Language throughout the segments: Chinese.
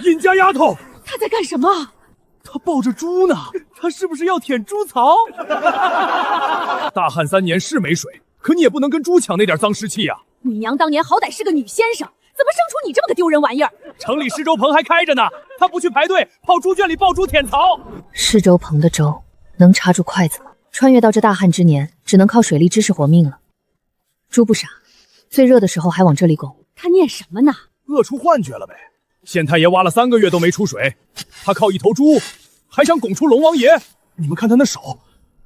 尹家丫头，他在干什么？他抱着猪呢，他是不是要舔猪槽？大旱3年是没水，可你也不能跟猪抢那点脏湿气呀。你娘当年好歹是个女先生，怎么生出你这么个丢人玩意儿？城里施粥棚还开着呢，他不去排队泡猪圈里抱猪舔槽。施粥棚的粥能插住筷子吗？穿越到这大旱之年，只能靠水利知识活命了。猪不傻，最热的时候还往这里拱。他念什么呢？饿出幻觉了呗。县太爷挖了3个月都没出水，他靠一头猪，还想拱出龙王爷。你们看他那手，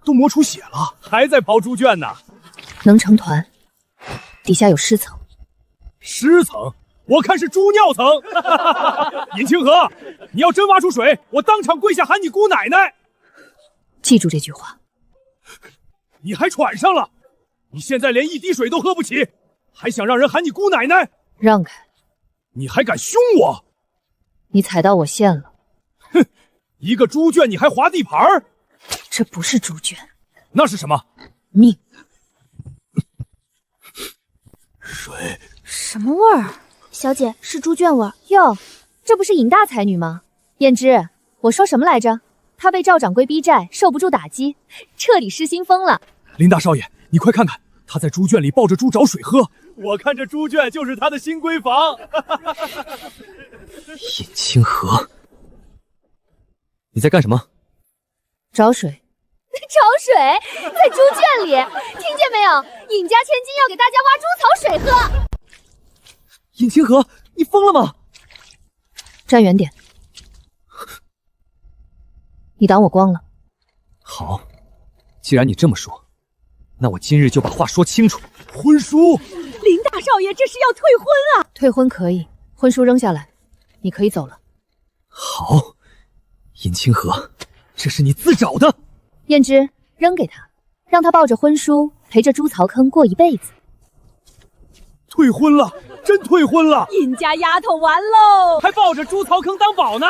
都磨出血了，还在刨猪圈呢。能成团，底下有湿层。湿层？我看是猪尿层。尹清河，你要真挖出水，我当场跪下喊你姑奶奶。记住这句话。你还喘上了？你现在连1滴水都喝不起，还想让人喊你姑奶奶？让开！你还敢凶我？你踩到我线了。哼，一个猪圈你还划地盘儿？这不是猪圈，那是什么？命。水。什么味儿？小姐，是猪圈味儿。哟，这不是尹大才女吗？胭脂，我说什么来着？她被赵掌柜逼债，受不住打击，彻底失心疯了。林大少爷，你快看看，她在猪圈里抱着猪找水喝。我看这猪圈就是她的新闺房。尹清河，你在干什么？找水。找水，在猪圈里，听见没有？尹家千金要给大家挖猪槽水喝。尹清河，你疯了吗？站远点！你挡我光了。好，既然你这么说，那我今日就把话说清楚。婚书，林大少爷这是要退婚啊！退婚可以，婚书扔下来，你可以走了。好，尹清河，这是你自找的。胭脂，扔给他，让他抱着婚书陪着猪槽坑过一辈子。退婚了，真退婚了！尹家丫头完喽，还抱着猪槽坑当宝呢！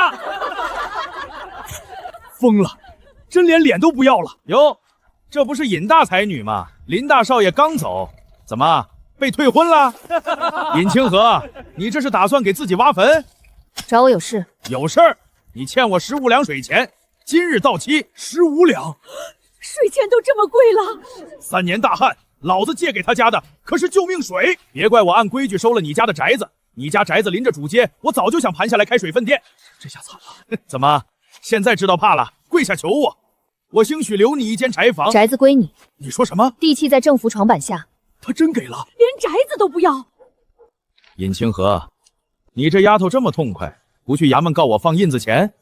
疯了，真连脸都不要了。哟，这不是尹大才女吗？林大少爷刚走，怎么被退婚了？尹清河，你这是打算给自己挖坟？找我有事？有事儿，你欠我15两水钱，今日到期。15两，水钱都这么贵了。3年大旱，老子借给他家的可是救命水，别怪我按规矩收了你家的宅子。你家宅子临着主街，我早就想盘下来开水分店，这下惨了。怎么现在知道怕了？跪下求我，我兴许留你一间柴房。宅子归你。你说什么？地契在政府床板下。他真给了，连宅子都不要。尹清河，你这丫头这么痛快，不去衙门告我放印子钱？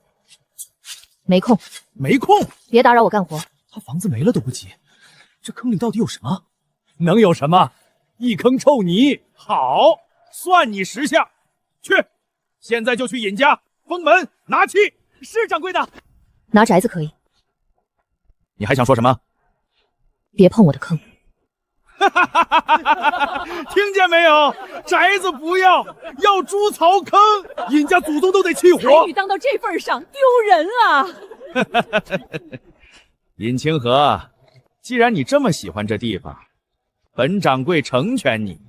没空。没空？别打扰我干活。他房子没了都不急，这坑里到底有什么？能有什么？一坑臭泥。好，算你识相。去，现在就去尹家封门拿契。是掌柜的。拿宅子可以。你还想说什么？别碰我的坑。听见没有？宅子不要，要猪槽坑。尹家祖宗都得气火。才女当到这份上，丢人啊！尹清河，既然你这么喜欢这地方，本掌柜成全你。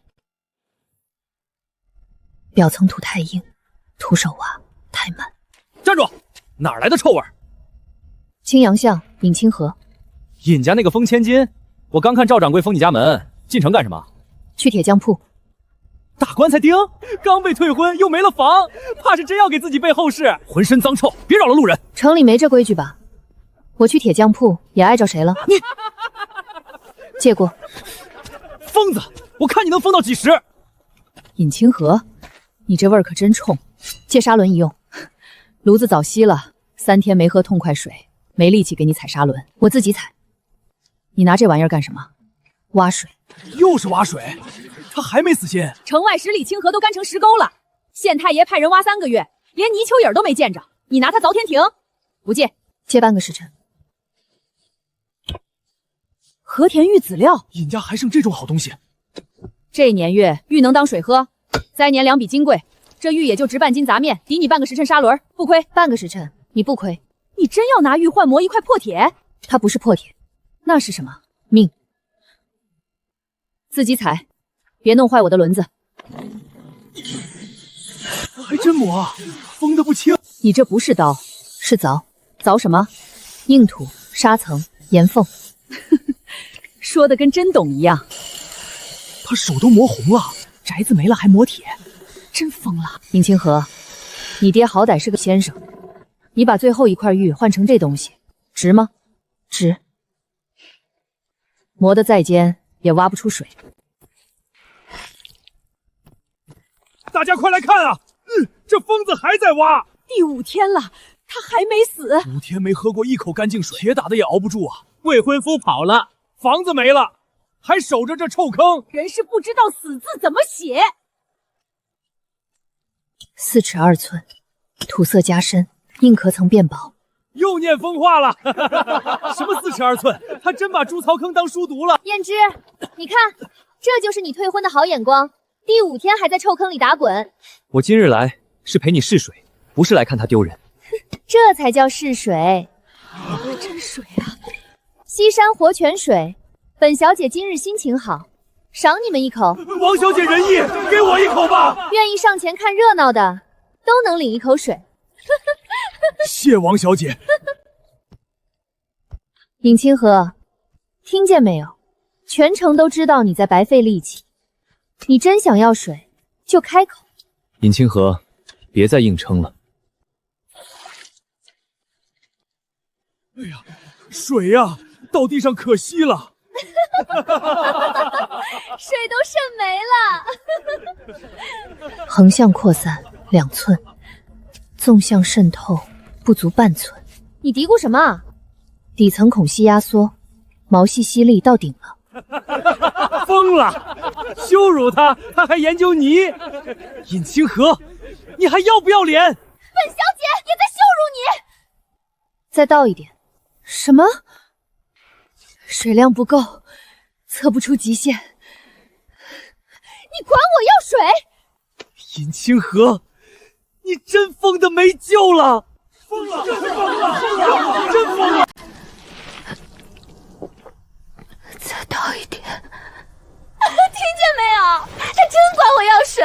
表层土太硬，徒手挖太慢。站住！哪儿来的臭味？青阳巷尹清河。尹家那个封千金，我刚看赵掌柜封你家门，进城干什么？去铁匠铺。大棺材钉，刚被退婚又没了房，怕是真要给自己备后事，浑身脏臭，别扰了路人。城里没这规矩吧？我去铁匠铺也碍着谁了？你借过。疯子，我看你能疯到几时？尹清河，你这味儿可真冲，借砂轮一用。炉子早熄了，3天没喝痛快水，没力气给你踩砂轮，我自己踩。你拿这玩意儿干什么？挖水。又是挖水，他还没死心。城外10里清河都干成石沟了，县太爷派人挖3个月，连泥鳅影都没见着，你拿他凿天庭？不借，借半个时辰。和田玉籽料，尹家还剩这种好东西。这年月玉能当水喝，灾年2比金贵，这玉也就值半斤杂面，抵你半个时辰砂轮，不亏。半个时辰，你不亏。你真要拿玉换磨一块破铁？它不是破铁，那是什么？命。自己踩，别弄坏我的轮子。还真磨，锋的不轻。你这不是刀，是凿。凿什么？硬土、沙层、岩缝。说的跟真懂一样。他手都磨红了，宅子没了还磨铁，真疯了。尹清河，你爹好歹是个先生，你把最后一块玉换成这东西，值吗？值。磨得再尖也挖不出水。大家快来看啊！这疯子还在挖。第5天了，他还没死。5天没喝过一口干净水，铁打的也熬不住啊。未婚夫跑了，房子没了，还守着这臭坑。人是不知道死字怎么写。4尺2寸，土色加深，硬壳层变薄。又念疯话了。什么4尺2寸？他真把猪槽坑当书读了。燕之，你看，这就是你退婚的好眼光。第5天还在臭坑里打滚。我今日来是陪你试水，不是来看他丢人。这才叫试水。真水啊！西山活泉水，本小姐今日心情好，赏你们一口。王小姐仁义，给我一口吧。愿意上前看热闹的，都能领一口水。谢王小姐。尹清河，听见没有？全城都知道你在白费力气。你真想要水，就开口。尹清河，别再硬撑了。哎呀，水呀，到地上可惜了。水都渗没了。横向扩散2寸，纵向渗透不足半寸。你嘀咕什么啊？底层孔隙压缩，毛细吸力到顶了。疯了！羞辱他，他还研究泥。尹清河，你还要不要脸？本小姐也在羞辱你。再倒一点。什么？水量不够，测不出极限。你管我要水？尹清河，你真疯的没救了！疯了！真疯了！真疯了！再倒一点。听见没有？他真管我要水。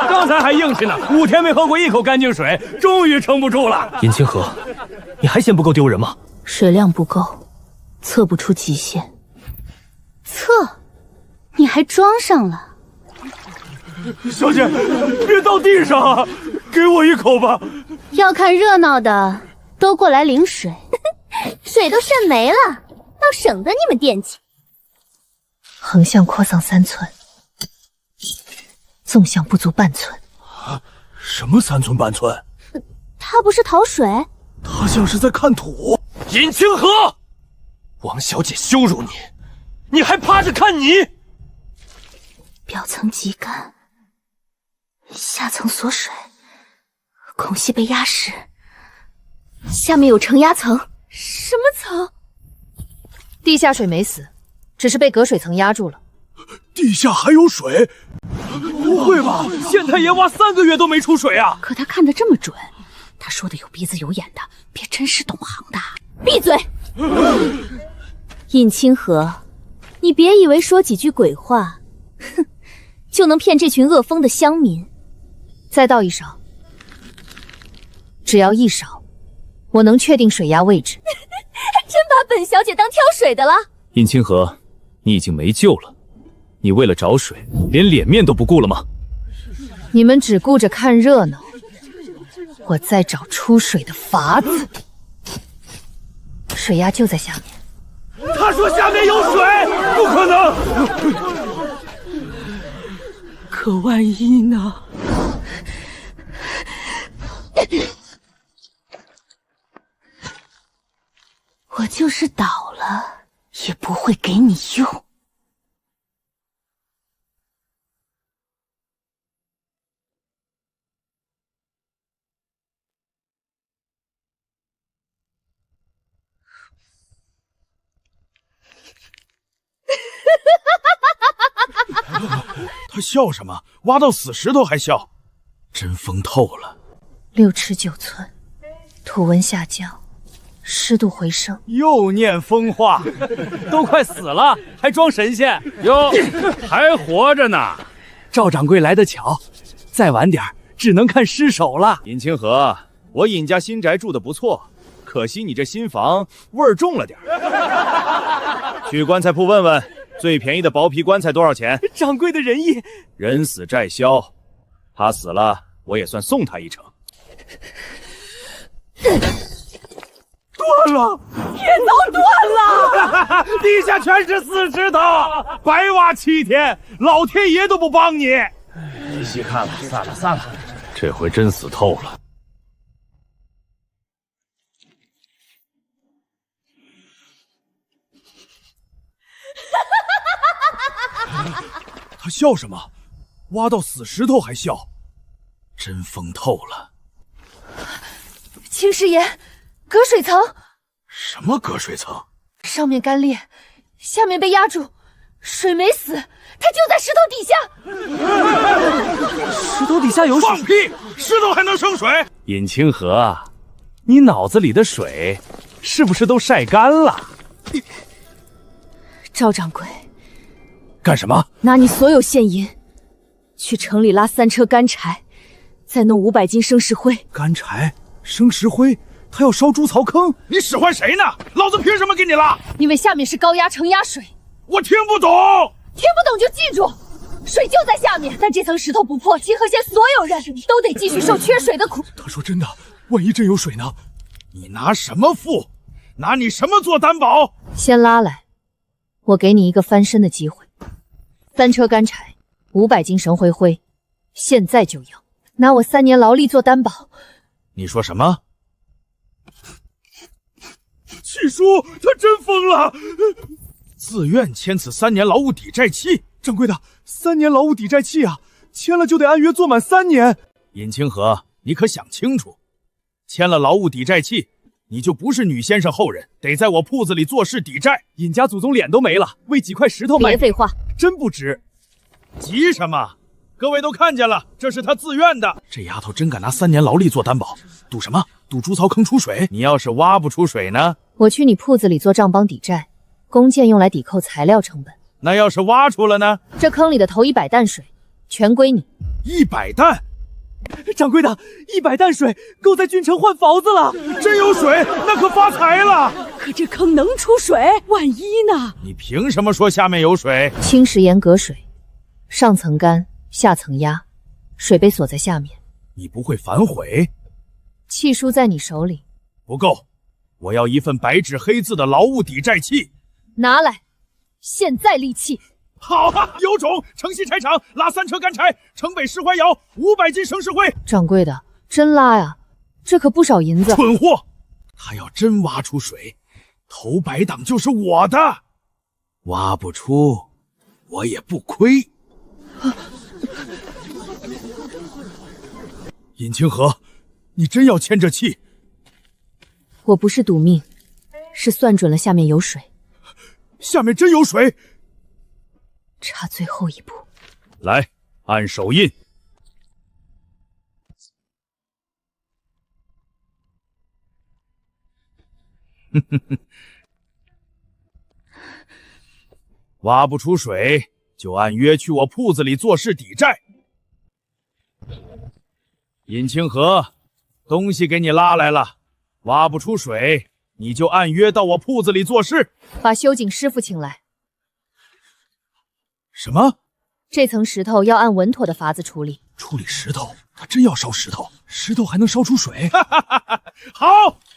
刚才还硬气呢，5天没喝过一口干净水，终于撑不住了。尹清河，你还嫌不够丢人吗？水量不够，测不出极限。测？你还装上了？小姐，别倒地上啊，给我一口吧。要看热闹的都过来领水，水都渗没了，倒省得你们惦记。横向扩散3寸，纵向不足半寸。什么3寸半寸？他不是讨水？他像是在看土。尹清河，王小姐羞辱你，你还趴着看泥？表层极干，下层锁水，孔隙被压实，下面有承压层。什么层？地下水没死，只是被隔水层压住了。地下还有水？不会吧？县太爷挖3个月都没出水啊！可他看得这么准，他说的有鼻子有眼的，别真是懂行的。闭嘴！尹清河，你别以为说几句鬼话，哼，就能骗这群恶疯的乡民。再倒一勺，只要一勺，我能确定水压位置。真把本小姐当挑水的了？尹清河，你已经没救了。你为了找水，连脸面都不顾了吗？你们只顾着看热闹，我在找出水的法子。水压就在下面。他说下面有水，不可能。可万一呢？我就是倒了，也不会给你用。他笑什么？挖到死石头还笑，真疯透了。6尺9寸，土温下降，湿度回升。又念疯话，都快死了，还装神仙？哟，还活着呢。赵掌柜来得巧，再晚点只能看尸首了。尹清河，我尹家新宅住的不错，可惜你这新房味儿重了点儿。去棺材铺问问，最便宜的薄皮棺材多少钱？掌柜的仁义，人死债消，他死了，我也算送他一程。断了，铁都断了，地下全是死石头，白挖7天，老天爷都不帮你。没戏看了，散了，这回真死透了。他笑什么？挖到死石头还笑，真疯透了。青石岩，隔水层，什么隔水层？上面干裂，下面被压住，水没死，它就在石头底下。石头底下有水？放屁！石头还能生水？尹清河，你脑子里的水是不是都晒干了？赵掌柜，干什么？拿你所有现银，去城里拉3车干柴，再弄500斤生石灰。干柴、生石灰，他要烧猪槽坑。你使唤谁呢？老子凭什么给你拉？因为下面是高压承压水。我听不懂。听不懂就记住，水就在下面。但这层石头不破，清河县所有人都得继续受缺水的苦。他说真的，万一真有水呢？你拿什么付？拿你什么做担保？先拉来，我给你一个翻身的机会。3车干柴，500斤神灰灰，现在就要，拿我3年劳力做担保。你说什么？七叔，他真疯了！自愿签此3年劳务抵债契。掌柜的，3年劳务抵债契啊，签了就得按约做满3年。尹清河，你可想清楚，签了劳务抵债契，你就不是女先生后人，得在我铺子里做事抵债。尹家祖宗脸都没了，为几块石头买……别废话，真不值。急什么？各位都看见了，这是他自愿的。这丫头真敢拿3年劳力做担保，赌什么？赌猪槽坑出水？你要是挖不出水呢？我去你铺子里做账帮抵债，弓箭用来抵扣材料成本。那要是挖出了呢？这坑里的头100担水全归你。100担？掌柜的，100担水够在郡城换房子了。真有水，那可发财了。可这坑能出水？万一呢？你凭什么说下面有水？青石岩隔水，上层干，下层压，水被锁在下面。你不会反悔？契书在你手里。不够，我要一份白纸黑字的劳务抵债契。拿来，现在立契。好啊，有种！城西柴厂拉3车干柴，城北石淮窑500斤生石灰。掌柜的，真拉呀？这可不少银子。蠢货！他要真挖出水，头白档就是我的。挖不出，我也不亏。尹清河，你真要签这契？我不是赌命，是算准了下面有水。下面真有水？差最后一步。来，按手印。挖不出水，就按约去我铺子里做事抵债。尹清河，东西给你拉来了，挖不出水，你就按约到我铺子里做事。把修井师傅请来。什么？这层石头要按稳妥的法子处理。处理石头？他真要烧石头？石头还能烧出水？好，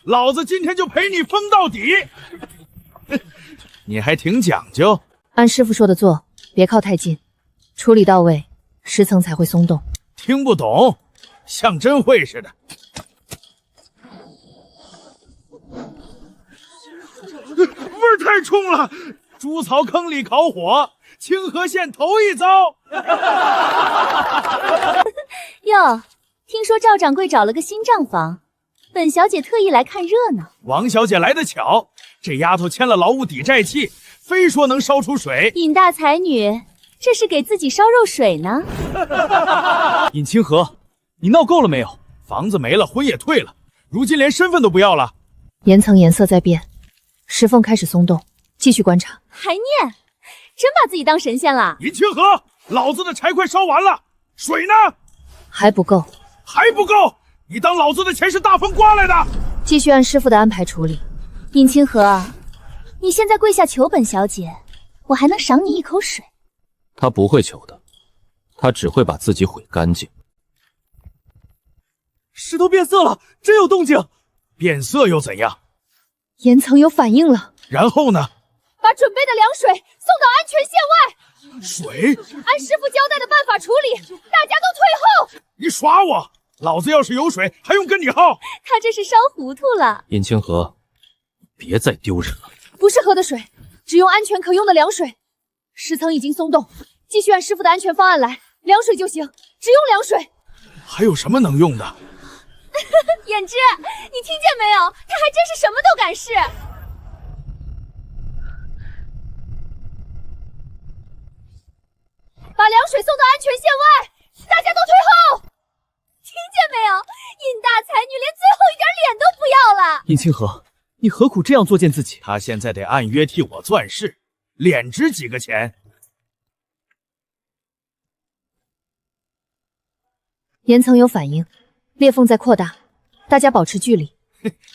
老子今天就陪你疯到底。你还挺讲究。按师傅说的做，别靠太近，处理到位，石层才会松动。听不懂，像真会似的。味儿太冲了！猪槽坑里烤火，清河县头一遭。哟，听说赵掌柜找了个新账房，本小姐特意来看热闹。王小姐来得巧，这丫头签了劳务抵债契，非说能烧出水。尹大才女，这是给自己烧肉水呢。尹清河，你闹够了没有？房子没了，婚也退了，如今连身份都不要了。岩层颜色在变，石缝开始松动，继续观察。还念，真把自己当神仙了。尹清河，老子的柴快烧完了，水呢？还不够，还不够！你当老子的钱是大风刮来的？继续按师傅的安排处理。尹清河，你现在跪下求本小姐，我还能赏你一口水。他不会求的，他只会把自己毁干净。石头变色了，真有动静。变色又怎样？岩层有反应了。然后呢？把准备的凉水送到安全线外。水？按师傅交代的办法处理，大家都退后。你耍我！老子要是有水，还用跟你耗？他这是烧糊涂了。尹清河，别再丢人了。不是喝的水，只用安全可用的凉水。石层已经松动，继续按师傅的安全方案来，凉水就行，只用凉水。还有什么能用的？胭脂，你听见没有？他还真是什么都敢试。把凉水送到安全线外，大家都退后。听见没有？尹大才女连最后一点脸都不要了。尹清河，你何苦这样作践自己？他现在得按约替我钻事，脸值几个钱？岩层有反应，裂缝在扩大，大家保持距离。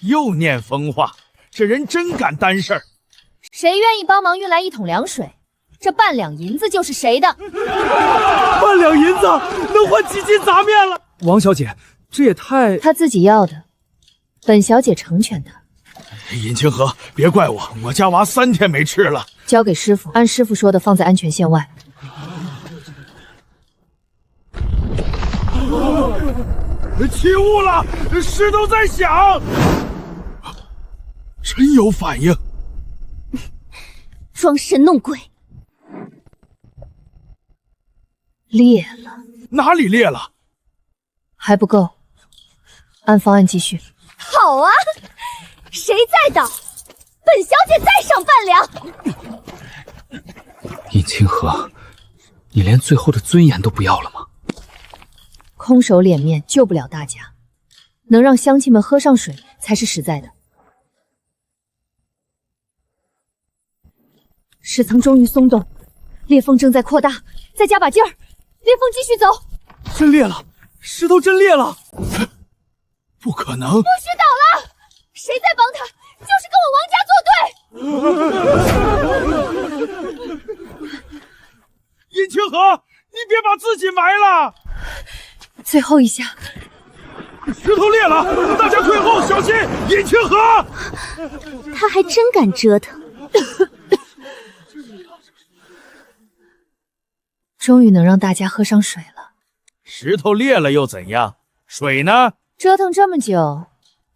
又念疯话，这人真敢担事儿。谁愿意帮忙运来一桶凉水？这半两银子就是谁的。半两银子能换几斤杂面了。王小姐，这也太……他自己要的，本小姐成全他。尹清河，别怪我，我家娃3天没吃了。交给师傅，按师傅说的放在安全线外。起雾了，石头在响，真有反应。装神弄鬼。裂了。哪里裂了？还不够，按方案继续。好啊，谁再倒，本小姐再赏半两。尹清河，你连最后的尊严都不要了吗？空手脸面救不了大家，能让乡亲们喝上水才是实在的。石层终于松动，裂缝正在扩大，再加把劲儿，裂缝继续走。真裂了，石头真裂了！不可能！不许倒了！谁在帮他，就是跟我王家作对。尹清河，你别把自己埋了！最后一下，石头裂了，大家退后，小心！尹清河，他还真敢折腾。终于能让大家喝上水了。石头裂了又怎样？水呢？折腾这么久，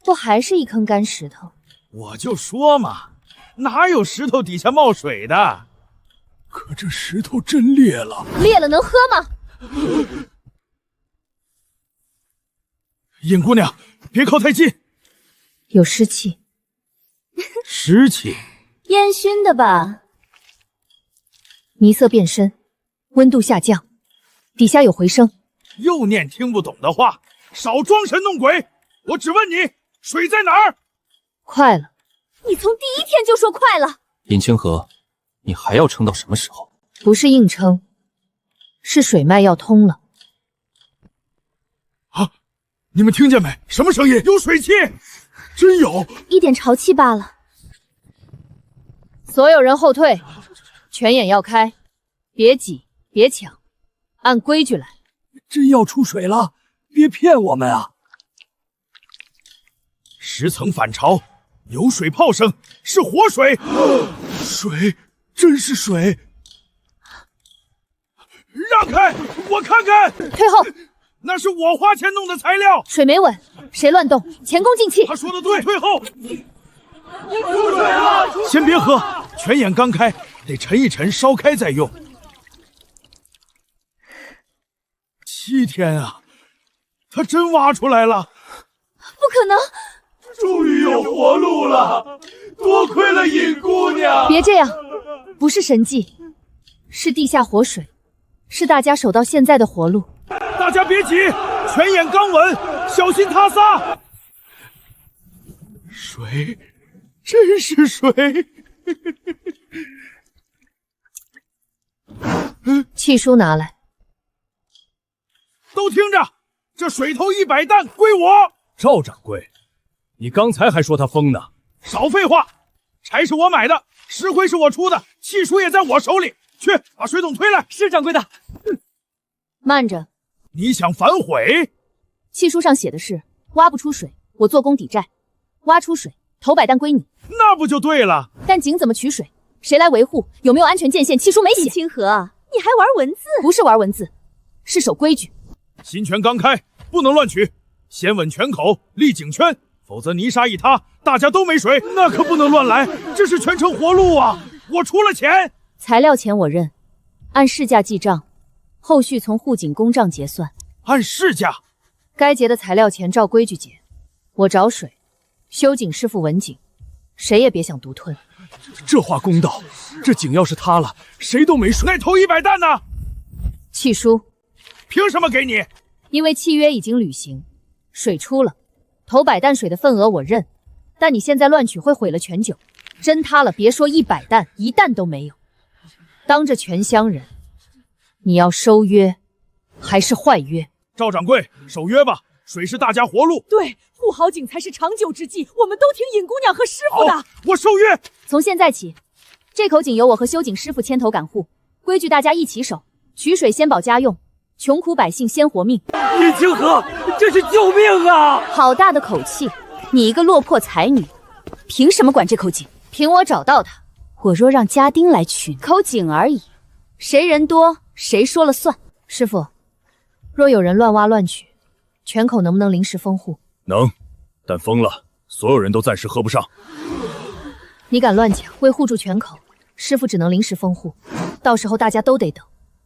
不还是一坑干石头？我就说嘛，哪有石头底下冒水的？可这石头真裂了，裂了能喝吗？尹姑娘，别靠太近，有湿气。湿气？烟熏的吧？泥色变深，温度下降，底下有回声。又念听不懂的话，少装神弄鬼！我只问你，水在哪儿？快了。你从第一天就说快了。尹清河，你还要撑到什么时候？不是硬撑，是水脉要通了。啊！你们听见没？什么声音？有水汽！真有！一点潮气罢了。所有人后退，泉眼要开，别挤，别抢，按规矩来。真要出水了，别骗我们啊！石层反潮，有水泡声，是活水。水，真是水！让开，我看看。退后，那是我花钱弄的材料。水没稳，谁乱动，前功尽弃。他说的对，退后。出水了！先别喝，泉眼刚开，得沉一沉，烧开再用。7天啊，他真挖出来了！不可能！终于有活路了，多亏了尹姑娘。别这样，不是神迹，是地下活水，是大家守到现在的活路。大家别急，泉眼刚稳，小心塌撒。水，真是水！契书拿来。都听着，这水头100担归我。赵掌柜，你刚才还说他疯呢。少废话，柴是我买的，石灰是我出的，契书也在我手里。去把水桶推来。是掌柜的。慢着，你想反悔？契书上写的是挖不出水，我做工抵债；挖出水，头100担归你。那不就对了？但井怎么取水？谁来维护？有没有安全界限？契书没写。尹清河，你还玩文字？不是玩文字，是守规矩。新泉刚开，不能乱取，先稳泉口，立井圈，否则泥沙一塌，大家都没水，那可不能乱来。这是全城活路啊！我出了钱。材料钱我认，按市价记账，后续从护井公账结算。按市价，该结的材料钱照规矩结。我找水，修井师傅稳井，谁也别想独吞。这话公道，这井要是塌了，谁都没水。那头100担呢？契书凭什么给你？因为契约已经履行，水出了，头100担水的份额我认，但你现在乱取会毁了全酒。真塌了，别说100担，1担都没有。当着全乡人，你要收约还是坏约？赵掌柜，守约吧，水是大家活路。对，护好井才是长久之计。我们都听尹姑娘和师傅的。好，我受约。从现在起，这口井由我和修井师傅牵头赶护，规矩大家一起守。取水先保家用，穷苦百姓先活命。尹清河，这是救命啊！好大的口气！你一个落魄才女，凭什么管这口井？凭我找到他。我若让家丁来取，口井而已，谁人多谁说了算。师傅，若有人乱挖乱取，泉口能不能临时封户？能，但封了，所有人都暂时喝不上。你敢乱讲，为护住泉口，师傅只能临时封户，到时候大家都得等，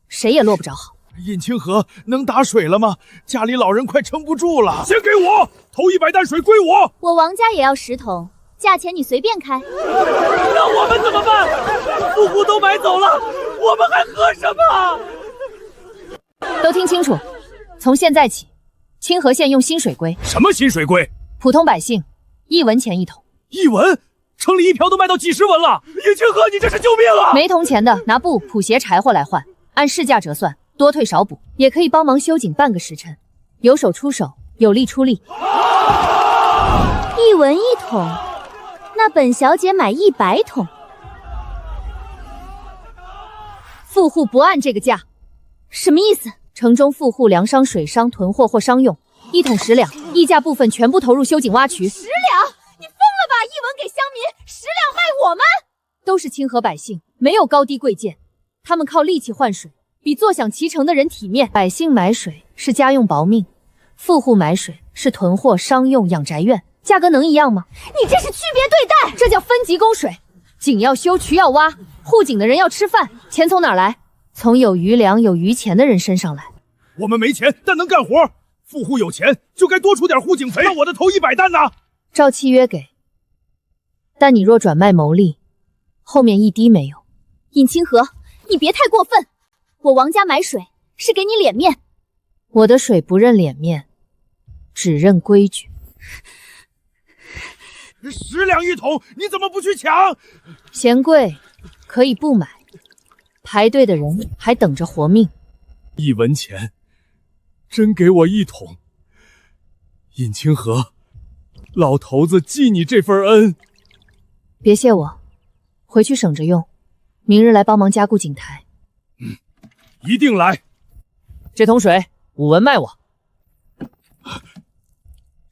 谁也落不着好。尹清河能打水了吗？家里老人快撑不住了。先给我头100担水归我。我王家也要10桶，价钱你随便开。那我们怎么办？富户都买走了，我们还喝什么？都听清楚，从现在起，清河县用新水规。什么新水规？普通百姓1文钱1桶。1文？城里一瓢都卖到几十文了。尹清河，你这是救命啊！没铜钱的拿布、铺鞋、柴火来换，按市价折算，多退少补。也可以帮忙修井半个时辰，有手出手，有力出力。1文1桶，那本小姐买100桶。富户不按这个价。什么意思？城中富户粮商、水商囤货或商用，1桶10两，溢价部分全部投入修井挖渠。10两？你疯了吧？1文给乡民，10两卖我们？都是清河百姓，没有高低贵贱，他们靠力气换水，比坐享其成的人体面。百姓买水是家用保命，富户买水是囤货、商用、养宅院，价格能一样吗？你这是区别对待，这叫分级供水。井要修，渠要挖，护井的人要吃饭，钱从哪儿来？从有余粮、有余钱的人身上来。我们没钱，但能干活。富户有钱，就该多出点护井费。那我的头100担呢？照契约给，但你若转卖牟利，后面一滴没有。尹清河，你别太过分。我王家买水是给你脸面，我的水不认脸面，只认规矩。10两1桶，你怎么不去抢？嫌贵可以不买，排队的人还等着活命。1文钱，真给我1桶。尹清河，老头子记你这份恩。别谢我，回去省着用，明日来帮忙加固井台。一定来。这桶水5文卖我。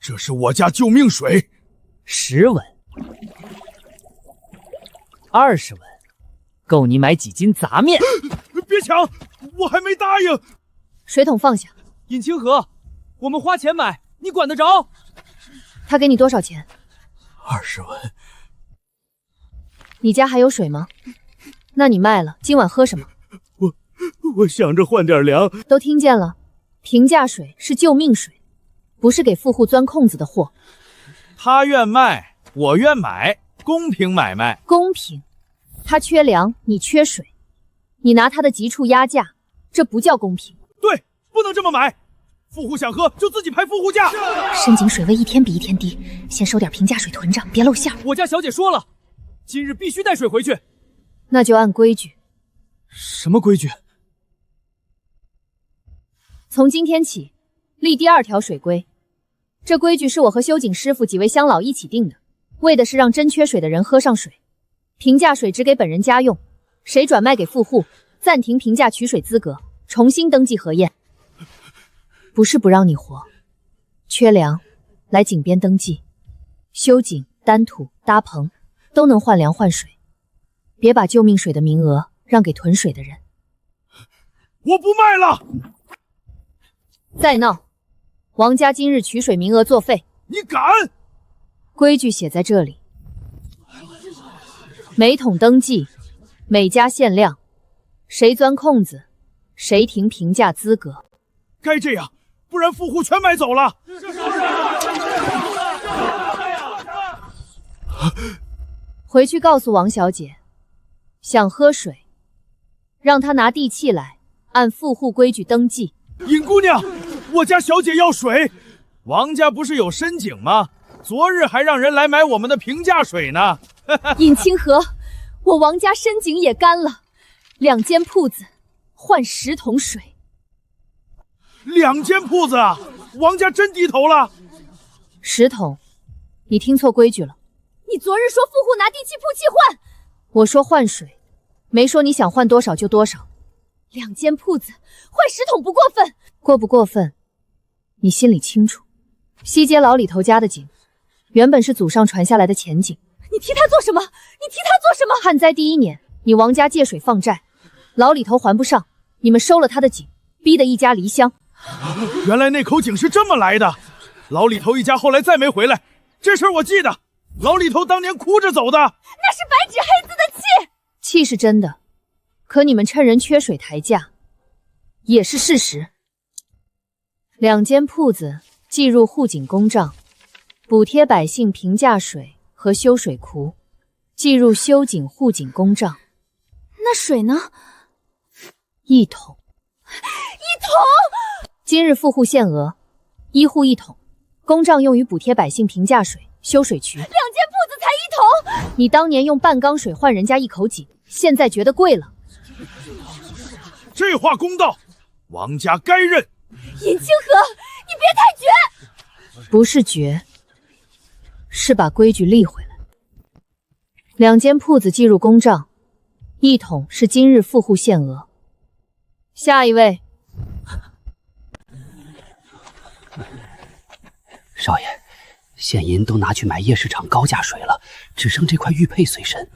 这是我家救命水。10文，20文，够你买几斤杂面。别抢，我还没答应。水桶放下。尹清河，我们花钱买，你管得着？他给你多少钱？20文。你家还有水吗？那你卖了，今晚喝什么？我想着换点粮。都听见了，平价水是救命水，不是给富户钻空子的货。他愿卖，我愿买，公平买卖。公平？他缺粮，你缺水，你拿他的急处压价，这不叫公平。对，不能这么买。富户想喝就自己排富户价。深井水位一天比一天低，先收点平价水囤着，别露馅。我家小姐说了，今日必须带水回去。那就按规矩。什么规矩？从今天起立第2条水规。这规矩是我和修井师傅几位乡老一起定的，为的是让真缺水的人喝上水。平价水只给本人家用，谁转卖给富户，暂停平价取水资格，重新登记核验。不是不让你活，缺粮来井边登记，修井、担土、搭棚都能换粮换水，别把救命水的名额让给囤水的人。我不卖了！再闹，王家今日取水名额作废。你敢？规矩写在这里，每桶登记，每家限量，谁钻空子，谁停平价资格。该这样，不然富户全买走了。回去告诉王小姐，想喝水，让她拿地契来，按富户规矩登记。尹姑娘，我家小姐要水。王家不是有深井吗？昨日还让人来买我们的平价水呢。尹清河，我王家深井也干了，2间铺子换10桶水。2间铺子啊！王家真低头了。10桶，你听错规矩了。你昨日说富户拿地契铺契换，我说换水，没说你想换多少就多少。 2间铺子换10桶不过分，过不过分，你心里清楚。西街老李头家的井，原本是祖上传下来的钱井。你提他做什么？你提他做什么？旱灾第1年，你王家借水放债，老李头还不上，你们收了他的井，逼得一家离乡。原来那口井是这么来的。老李头一家后来再没回来，这事儿我记得。老李头当年哭着走的，那是白纸黑字的气。气是真的，可你们趁人缺水抬价，也是事实。2间铺子计入户井公账，补贴百姓平价水和修水库，计入修井户井公账。那水呢？1桶。1桶。今日富户限额，1户1桶，公账用于补贴百姓平价水、修水渠。2间铺子才1桶，你当年用半缸水换人家1口井，现在觉得贵了。这话公道，王家该认。尹清河，你别太绝。不是绝，是把规矩立回来。2间铺子计入公账，1桶是今日富户限额。下一位。少爷，现银都拿去买夜市场高价水了，只剩这块玉佩随身。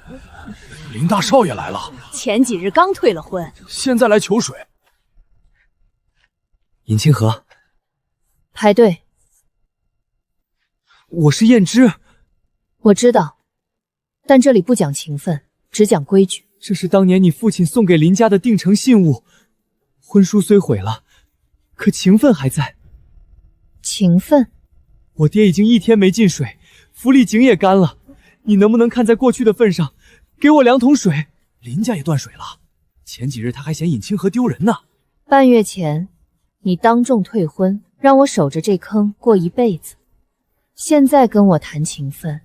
林大少爷来了，前几日刚退了婚，现在来求水。尹清河，排队。我是燕之。我知道，但这里不讲情分，只讲规矩。这是当年你父亲送给林家的定城信物，婚书虽毁了，可情分还在。情分？我爹已经1天没进水，福利井也干了，你能不能看在过去的份上，给我2桶水？林家也断水了，前几日他还嫌尹清河丢人呢。半月前，你当众退婚，让我守着这坑过一辈子。现在跟我谈情分，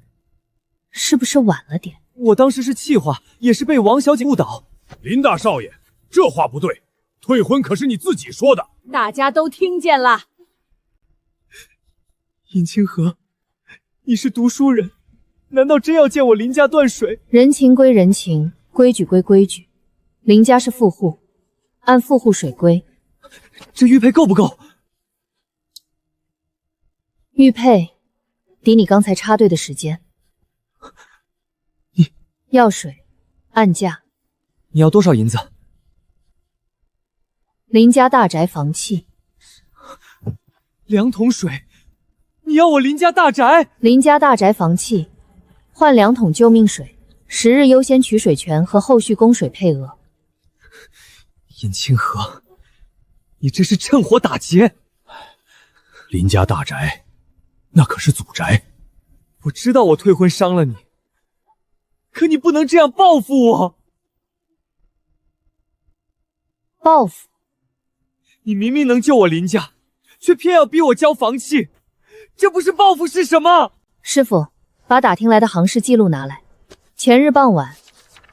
是不是晚了点？我当时是气话，也是被王小姐误导。林大少爷，这话不对，退婚可是你自己说的。大家都听见了。尹清河，你是读书人，难道真要见我林家断水？人情归人情，规矩归规矩。林家是富户，按富户水规。这玉佩够不够？玉佩抵你刚才插队的时间。你要水，按价。你要多少银子？林家大宅房契。2桶水，你要我林家大宅？林家大宅房契，换2桶救命水，10日优先取水权和后续供水配额。尹清河，你这是趁火打劫！林家大宅，那可是祖宅。我知道我退婚伤了你，可你不能这样报复我。报复？你明明能救我林家，却偏要逼我交房契，这不是报复是什么？师傅，把打听来的行市记录拿来。前日傍晚，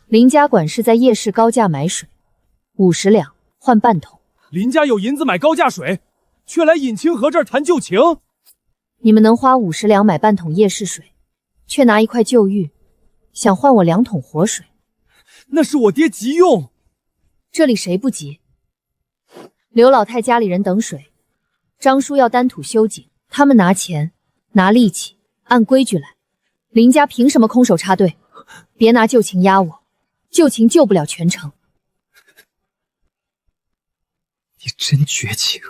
林家管事在夜市高价买水，50两换半桶。林家有银子买高价水，却来尹清河这儿谈旧情。你们能花50两买半桶夜市水，却拿一块旧玉，想换我2桶活水。那是我爹急用。这里谁不急？刘老太家里人等水，张叔要单土修井，他们拿钱拿力气，按规矩来。林家凭什么空手插队？别拿旧情压我，旧情救不了全城。你真绝情！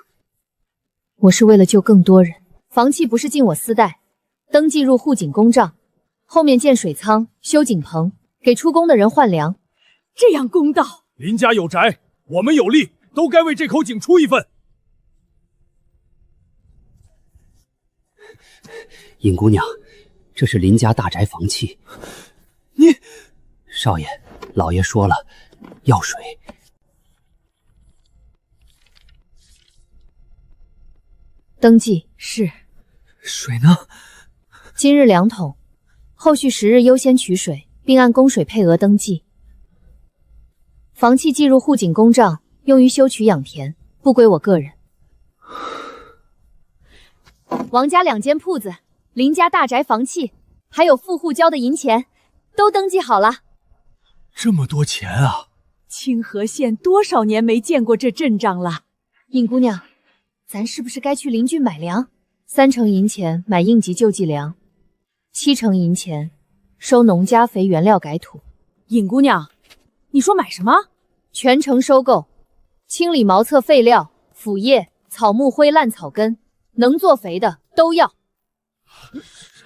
我是为了救更多人。房契不是进我私袋，登记入户井公账，后面建水仓、修井棚，给出工的人换粮，这样公道。林家有宅，我们有力，都该为这口井出一份。尹姑娘，这是林家大宅房契。你，少爷，老爷说了，要水。登记是。水呢？今日2桶，后续10日优先取水，并按供水配额登记。房契计入户井公账，用于修渠养田，不归我个人。王家2间铺子，林家大宅房契，还有富户交的银钱，都登记好了。这么多钱啊！清河县多少年没见过这阵仗了？尹姑娘，咱是不是该去邻郡买粮？3成银钱买应急救济粮，7成银钱收农家肥原料改土。尹姑娘，你说买什么？全城收购，清理茅厕废料、腐叶、草木灰、烂草根，能做肥的都要。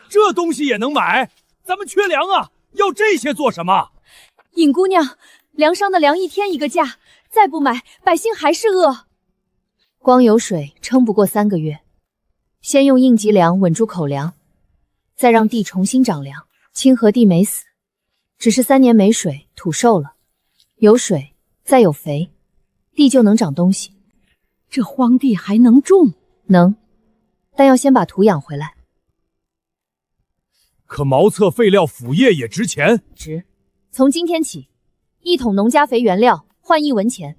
这东西也能买？咱们缺粮啊，要这些做什么？尹姑娘，粮商的粮1天1个价，再不买，百姓还是饿。光有水撑不过3个月，先用应急粮稳住口粮，再让地重新长粮。清河地没死，只是3年没水，土瘦了。有水，再有肥，地就能长东西。这荒地还能种？能，但要先把土养回来。可茅厕废料、腐叶也值钱。值。从今天起，1桶农家肥原料换1文钱，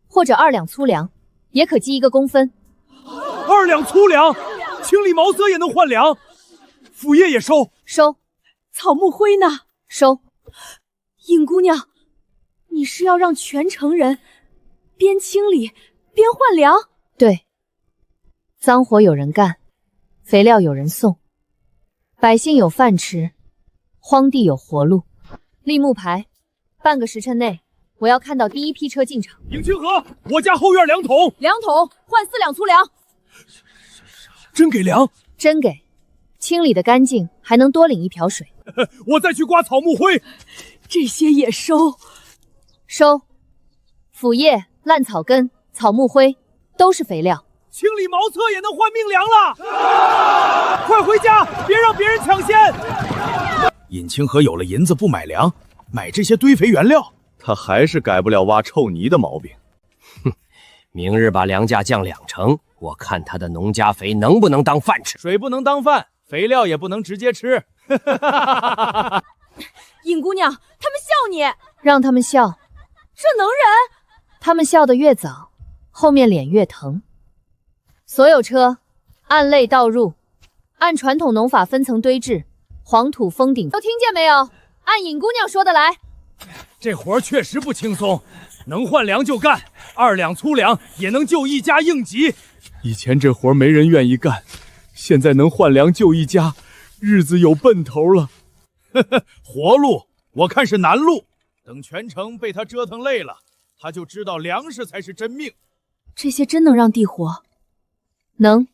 或者2两粗粮，也可计1个工分。2两粗粮，清理茅厕也能换粮，腐叶也收。收。草木灰呢？收。尹姑娘，你是要让全城人边清理边换粮？对，脏活有人干，肥料有人送，百姓有饭吃，荒地有活路。立木牌，半个时辰内，我要看到第1批车进场。尹清河，我家后院2桶2桶换4两粗粮。真给粮？真给，清理的干净，还能多领1瓢水。我再去刮草木灰。这些也收？收。腐叶、烂草根、草木灰都是肥料。清理茅厕也能换命粮了！快回家，别让别人抢先！尹清河有了银子不买粮，买这些堆肥原料，他还是改不了挖臭泥的毛病。哼，明日把粮价降2成，我看他的农家肥能不能当饭吃。水不能当饭，肥料也不能直接吃。尹姑娘，他们笑你，让他们笑，这能忍？他们笑得越早，后面脸越疼。所有车按类倒入，按传统农法分层堆置，黄土封顶，都听见没有？按尹姑娘说的来。这活确实不轻松，能换粮就干，2两粗粮也能救1家应急。以前这活没人愿意干，现在能换粮救1家，日子有奔头了。活路，我看是难路。等全城被他折腾累了，他就知道粮食才是真命。这些真能让地活？能。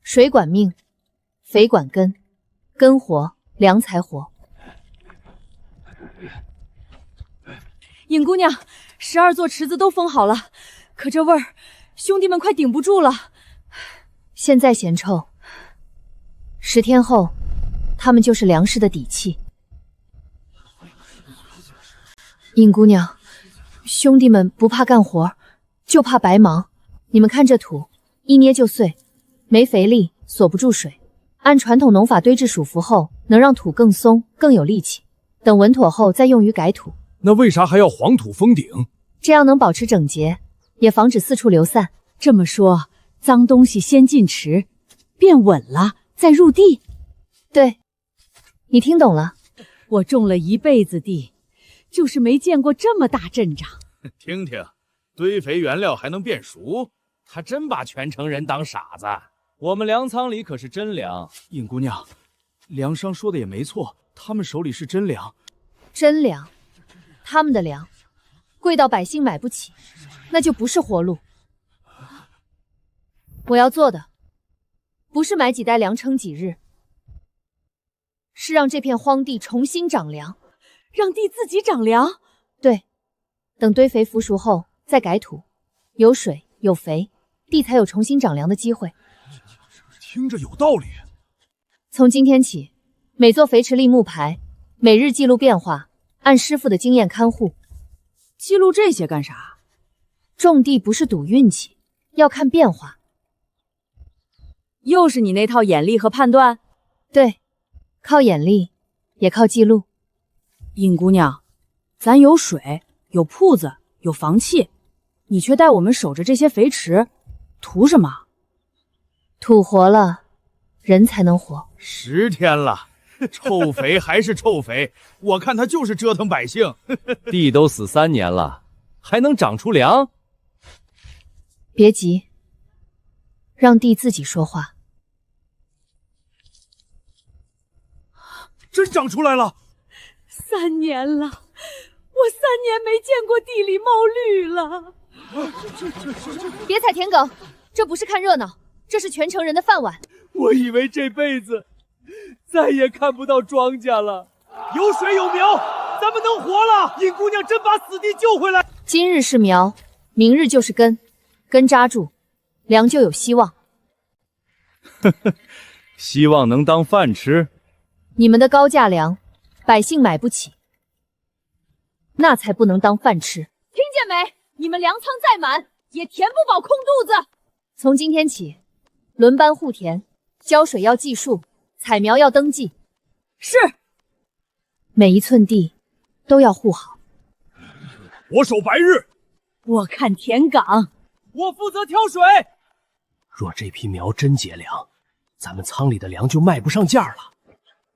水管命，肥管根，根活，粮才活。尹姑娘，12座池子都封好了，可这味儿，兄弟们快顶不住了。现在嫌臭，10天后，他们就是粮食的底气。尹姑娘，兄弟们不怕干活，就怕白忙。你们看这土，一捏就碎，没肥力，锁不住水。按传统农法堆置属浮后，能让土更松，更有力气。等稳妥后再用于改土。那为啥还要黄土封顶？这样能保持整洁，也防止四处流散。这么说，脏东西先进池，变稳了再入地。对，你听懂了。我种了一辈子地，就是没见过这么大阵仗。听听，堆肥原料还能变熟？他真把全城人当傻子。我们粮仓里可是真粮。尹姑娘，粮商说的也没错，他们手里是真粮。真粮，他们的粮贵到百姓买不起，那就不是活路。我要做的不是买几袋粮撑几日，是让这片荒地重新长粮，让地自己长粮。对，等堆肥腐熟后再改土，有水有肥，地才有重新长粮的机会。听着有道理。从今天起，每座肥池立木牌，每日记录变化，按师傅的经验看护。记录这些干啥？种地不是赌运气，要看变化。又是你那套眼力和判断？对，靠眼力，也靠记录。尹姑娘，咱有水，有铺子，有房契，你却带我们守着这些肥池，图什么？土活了，人才能活。10天了，臭肥还是臭肥，我看他就是折腾百姓。地都死3年了，还能长出粮？别急，让地自己说话。真长出来了3年了，我3年没见过地里冒绿了。别踩田埂，这不是看热闹，这是全城人的饭碗。我以为这辈子再也看不到庄稼了。有水有苗，咱们能活了。尹姑娘真把死地救回来。今日是苗，明日就是根，根扎住，粮就有希望。希望能当饭吃。你们的高价粮，百姓买不起，那才不能当饭吃。听见没？你们粮仓再满，也填不饱空肚子。从今天起，轮班护田，浇水要计数，采苗要登记。是，每一寸地都要护好。我守白日，我看田岗，我负责挑水。若这批苗真结粮，咱们仓里的粮就卖不上价了。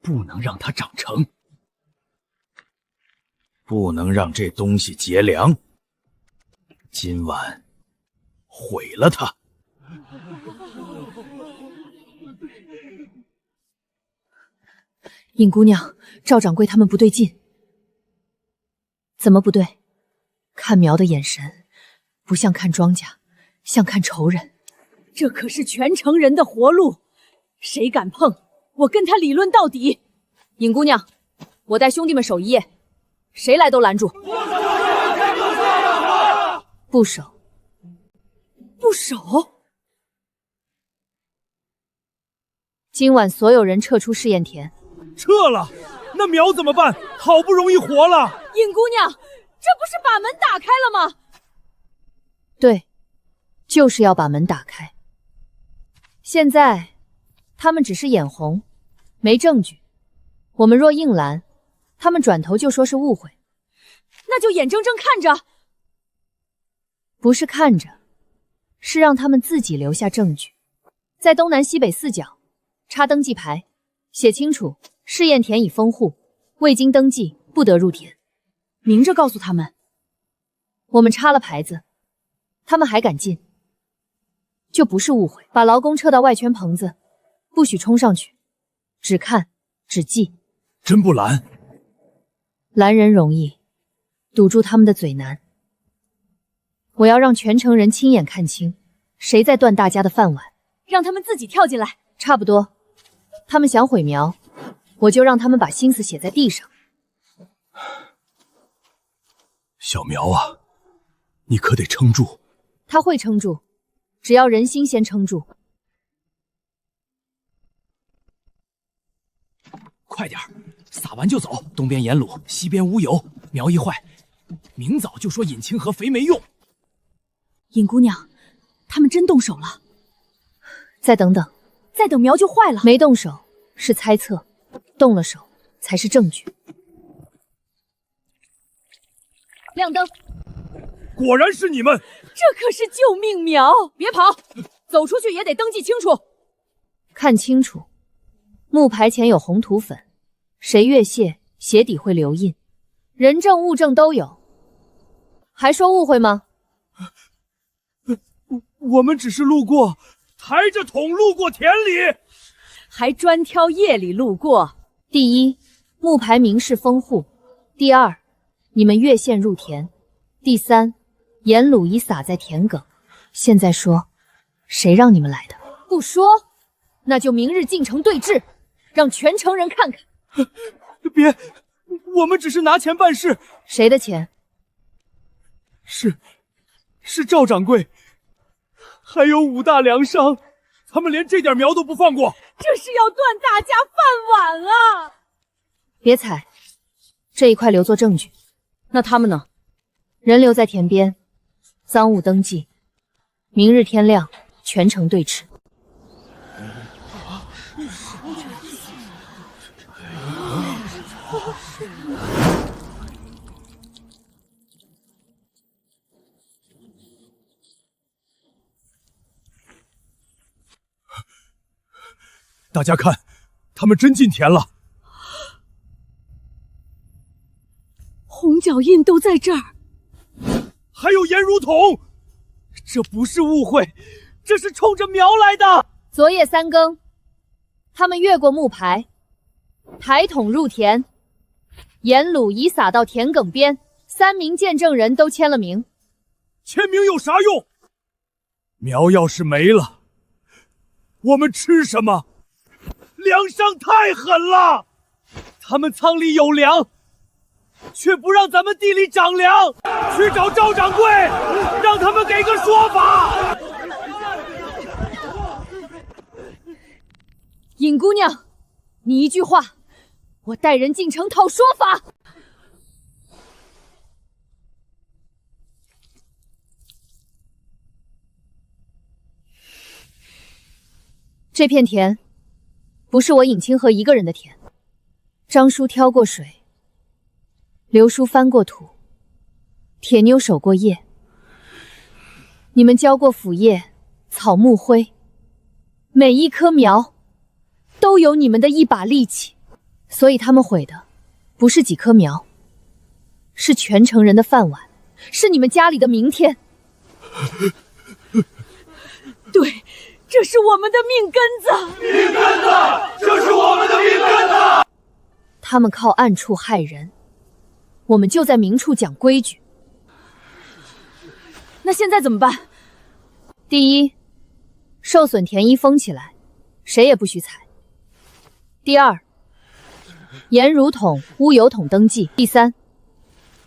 不能让它长成，不能让这东西结粮。今晚毁了它。尹姑娘，赵掌柜他们不对劲。怎么不对？看苗的眼神不像看庄稼，像看仇人。这可是全城人的活路，谁敢碰，我跟他理论到底。尹姑娘，我带兄弟们守一夜，谁来都拦住。不守。不守。今晚所有人撤出试验田。撤了，那苗怎么办？好不容易活了。尹姑娘，这不是把门打开了吗？对，就是要把门打开。现在他们只是眼红，没证据。我们若硬拦，他们转头就说是误会。那就眼睁睁看着。不是看着，是让他们自己留下证据，在东南西北4角插登记牌，写清楚试验田已封户，未经登记不得入田。明着告诉他们。我们插了牌子，他们还敢进，就不是误会。把劳工撤到外圈棚子，不许冲上去，只看只记。真不拦？拦人容易，堵住他们的嘴难。我要让全城人亲眼看清，谁在断大家的饭碗。让他们自己跳进来。差不多。他们想毁苗，我就让他们把心思写在地上。小苗啊，你可得撑住。他会撑住，只要人心先撑住。快点，撒完就走。东边盐卤，西边乌油，苗一坏，明早就说尹清河肥没用。尹姑娘，他们真动手了。再等等，再等苗就坏了。没动手是猜测，动了手才是证据。亮灯！果然是你们！这可是救命苗！别跑！走出去也得登记清楚。看清楚，木牌前有红土粉，谁越界鞋底会留印，人证物证都有。还说误会吗？我们只是路过，抬着桶路过田里，还专挑夜里路过。第一，木牌明示封户；第二，你们越线入田；第三，盐卤已撒在田埂。现在说，谁让你们来的？不说，那就明日进城对质，让全城人看看。别，我们只是拿钱办事。谁的钱？是赵掌柜，还有5大粮商，他们连这点苗都不放过。这是要断大家饭碗啊！别踩，这一块留作证据。那他们呢？人留在田边，赃物登记。明日天亮，全城对峙。大家看，他们真进田了。红脚印都在这儿，还有盐乳桶，这不是误会，这是冲着苗来的。昨夜3更，他们越过木牌，抬桶入田，盐卤已撒到田埂边，3名见证人都签了名。签名有啥用？苗要是没了，我们吃什么？粮商太狠了，他们仓里有粮，却不让咱们地里长粮。去找赵掌柜，让他们给个说法。尹姑娘，你一句话，我带人进城讨说法。这片田不是我尹清河一个人的田，张叔挑过水，刘叔翻过土，铁妞守过夜，你们浇过腐叶、草木灰，每一棵苗都有你们的一把力气，所以他们毁的不是几棵苗，是全城人的饭碗，是你们家里的明天。对，这是我们的命根子，命根子，这是我们的命根子。他们靠暗处害人，我们就在明处讲规矩。那现在怎么办？第一，受损田衣封起来，谁也不许踩。第二，盐乳桶、乌油桶登记。第三，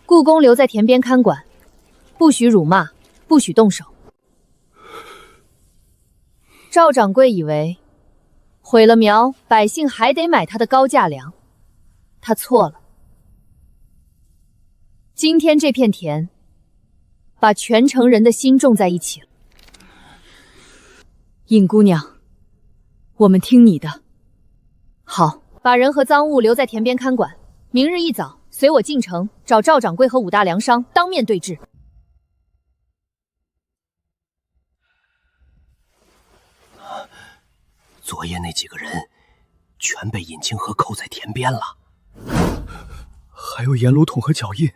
故宫留在田边看管，不许辱骂，不许动手。赵掌柜以为毁了苗，百姓还得买他的高价粮，他错了。今天这片田，把全城人的心种在一起了。尹姑娘，我们听你的。好，把人和赃物留在田边看管，明日一早随我进城，找赵掌柜和5大粮商当面对质。昨夜那几个人全被尹清河扣在田边了，还有盐卤桶和脚印，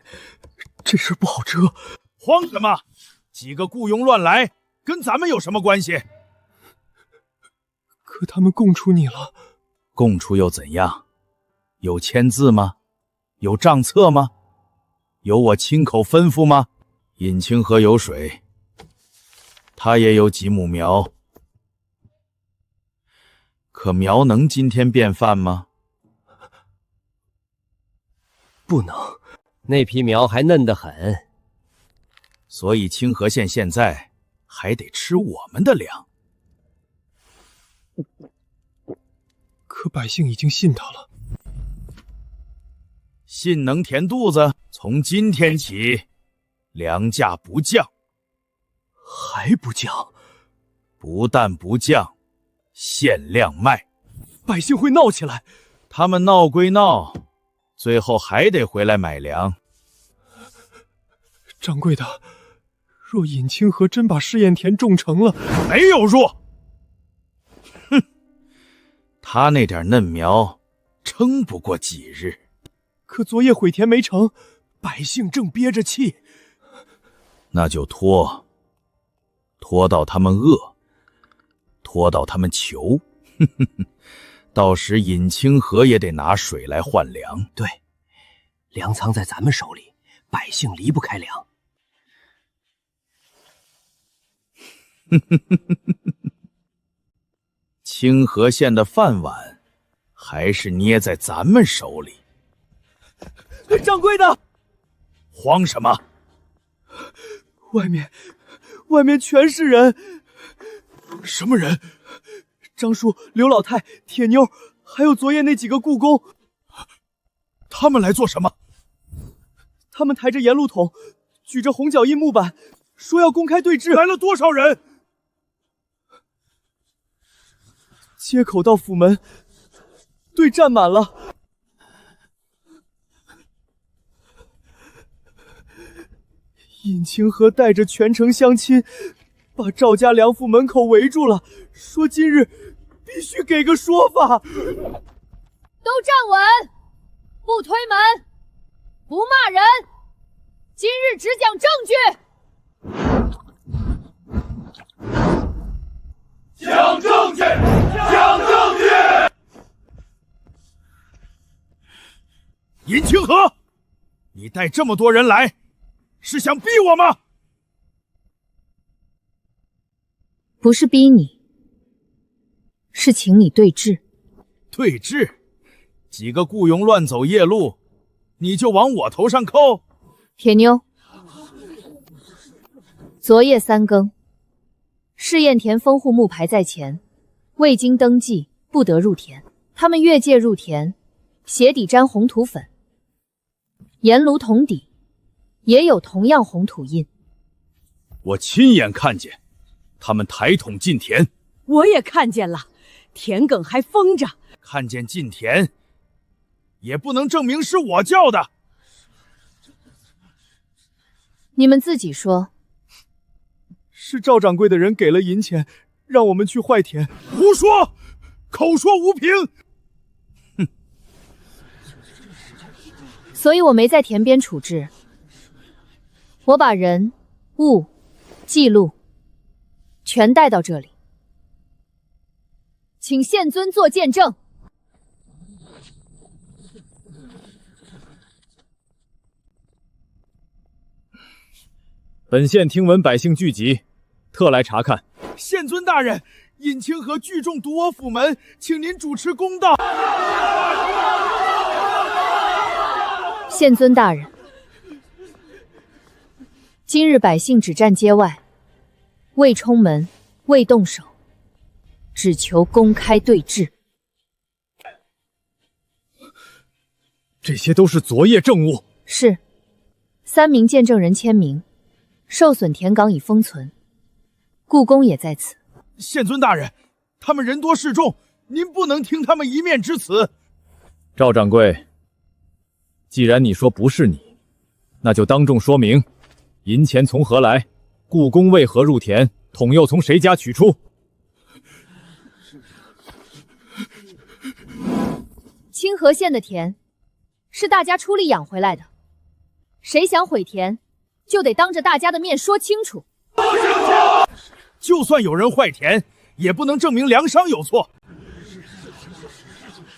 这事不好遮。慌什么？几个雇佣乱来，跟咱们有什么关系？可他们供出你了。供出又怎样？有签字吗？有账册吗？有我亲口吩咐吗？尹清河有水，他也有几亩苗，可苗能今天变饭吗？不能，那批苗还嫩得很，所以清河县现在还得吃我们的粮。可百姓已经信他了，信能填肚子。从今天起，粮价不降。还不降？不但不降，限量卖。百姓会闹起来。他们闹归闹，最后还得回来买粮。掌柜的，若尹清河真把试验田种成了，没有若。哼，他那点嫩苗，撑不过几日。可昨夜毁田没成，百姓正憋着气。那就拖到他们饿，拖到他们求。到时尹清河也得拿水来换粮。对，粮仓在咱们手里，百姓离不开粮。清河县的饭碗还是捏在咱们手里。掌柜的，慌什么？外面全是人。什么人？张叔、刘老太、铁妞，还有昨夜那几个故宫。他们来做什么？他们抬着盐路桶，举着红脚印木板，说要公开对峙。来了多少人？街口到府门，队站满了。尹清河带着全城乡亲，把赵家梁府门口围住了，说今日必须给个说法。都站稳，不推门，不骂人，今日只讲证据。讲证据，讲证据！尹清河，你带这么多人来，是想逼我吗？不是逼你，是请你对峙。对峙？几个雇佣乱走夜路，你就往我头上扣？铁妞，昨夜3更，试验田封户木牌在前，未经登记不得入田。他们越界入田，鞋底沾红土粉，盐炉桶底也有同样红土印。我亲眼看见他们抬桶进田。我也看见了，田埂还封着。看见进田，也不能证明是我叫的。你们自己说。是赵掌柜的人给了银钱，让我们去坏田。胡说，口说无凭。哼。所以我没在田边处置，我把人、物、记录全带到这里，请县尊做见证。本县听闻百姓聚集，特来查看。县尊大人，尹清河聚众堵我府门，请您主持公道。县尊大人，今日百姓只站街外，未冲门，未动手，只求公开对峙。这些都是昨夜证物。是，3名见证人签名，受损田岗已封存，故宫也在此。县尊大人，他们人多势众，您不能听他们一面之词。赵掌柜，既然你说不是你，那就当众说明，银钱从何来？故宫为何入田？桶又从谁家取出？清河县的田是大家出力养回来的，谁想毁田，就得当着大家的面说清楚。就算有人坏田，也不能证明粮商有错。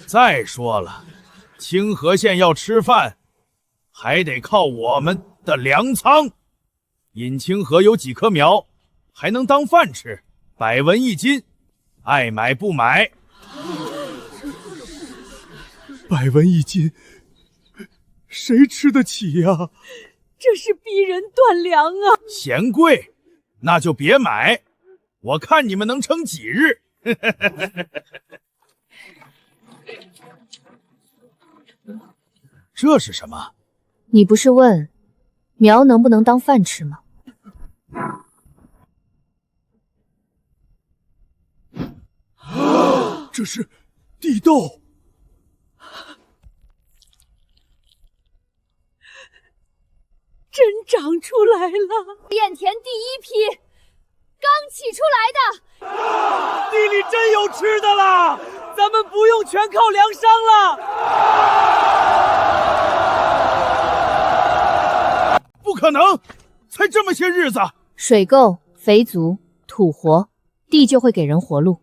再说了，清河县要吃饭，还得靠我们的粮仓。尹清河有几棵苗，还能当饭吃，100文1斤，爱买不买。100文1斤，谁吃得起呀？这是逼人断粮啊！嫌贵，那就别买，我看你们能撑几日。这是什么？你不是问苗能不能当饭吃吗？这是地豆。真长出来了！堰田第一批刚起出来的，地里真有吃的了，咱们不用全靠粮商了。不可能，才这么些日子，水够，肥足，土活，地就会给人活路。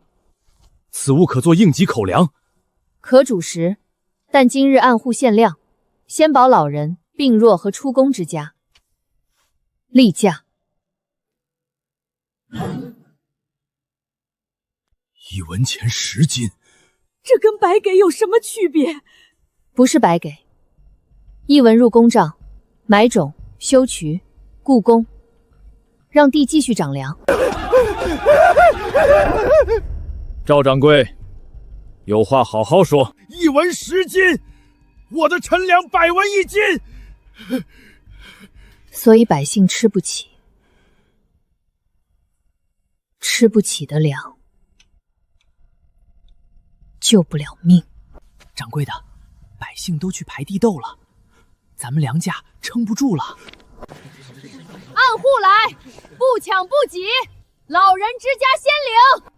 此物可做应急口粮，可煮食，但今日按户限量，先保老人、病弱和出宫之家。例假。一文钱10斤，这跟白给有什么区别？不是白给，一文入公账，买种、修渠、雇工，让地继续长粮。赵掌柜，有话好好说。一文10斤，我的陈粮100文1斤，所以百姓吃不起，吃不起的粮，救不了命。掌柜的，百姓都去排地斗了，咱们粮价撑不住了。按户来，不抢不挤，老人之家先领。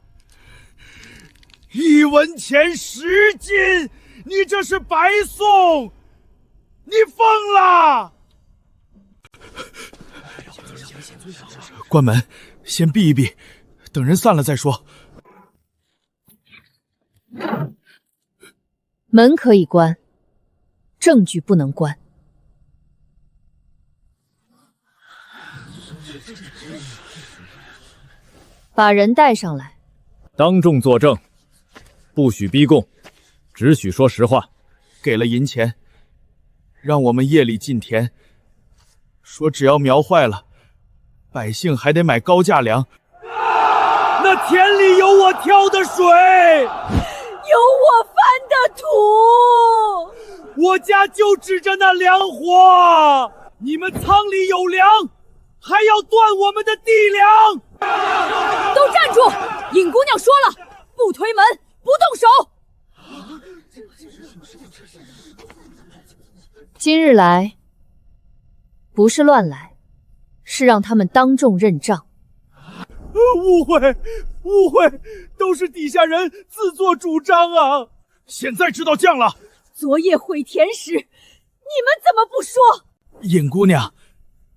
一文钱10斤，你这是白送，你疯了！关门，先闭一闭，等人散了再说。门可以关，证据不能关。把人带上来，当众作证，不许逼供，只许说实话。给了银钱，让我们夜里进田，说只要苗坏了，百姓还得买高价粮。那田里有我挑的水，有我翻的土，我家就指着那粮活。你们仓里有粮，还要断我们的地粮！都站住！尹姑娘说了，不推门，不动手。今日来，不是乱来，是让他们当众认账。误会，误会，都是底下人自作主张啊！现在知道犟了。昨夜毁田时，你们怎么不说？尹姑娘，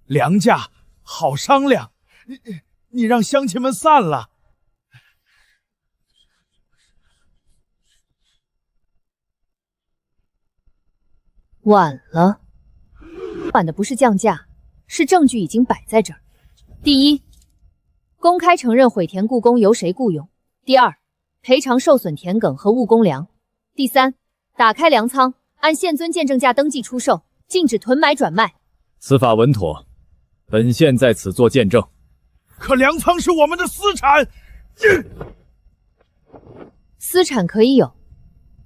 粮价好商量，你让乡亲们散了。晚了，晚的不是降价，是证据已经摆在这儿。第一，公开承认毁田雇工由谁雇佣；第二，赔偿受损田埂和务工粮；第三，打开粮仓，按现尊见证价登记出售，禁止囤买转卖。此法稳妥，本县在此做见证。可粮仓是我们的私产，私产可以有，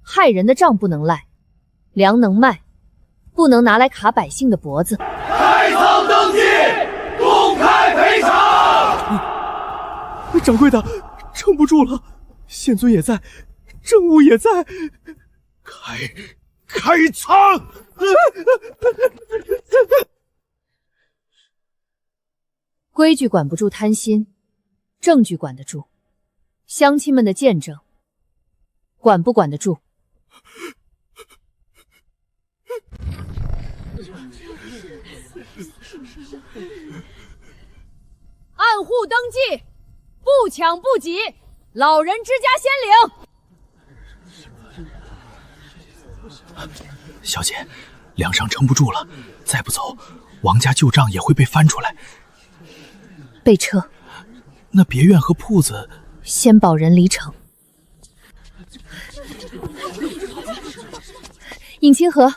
害人的账不能赖，粮能卖，不能拿来卡百姓的脖子。开仓登记，公开赔偿。掌柜的，撑不住了，县尊也在，政务也在，开仓！规矩管不住贪心，证据管得住。乡亲们的见证，管不管得住？按户登记，不抢不挤，老人之家先领。小姐，粮商撑不住了，再不走，王家旧账也会被翻出来。被撤。那别院和铺子，先保人离城。尹清河，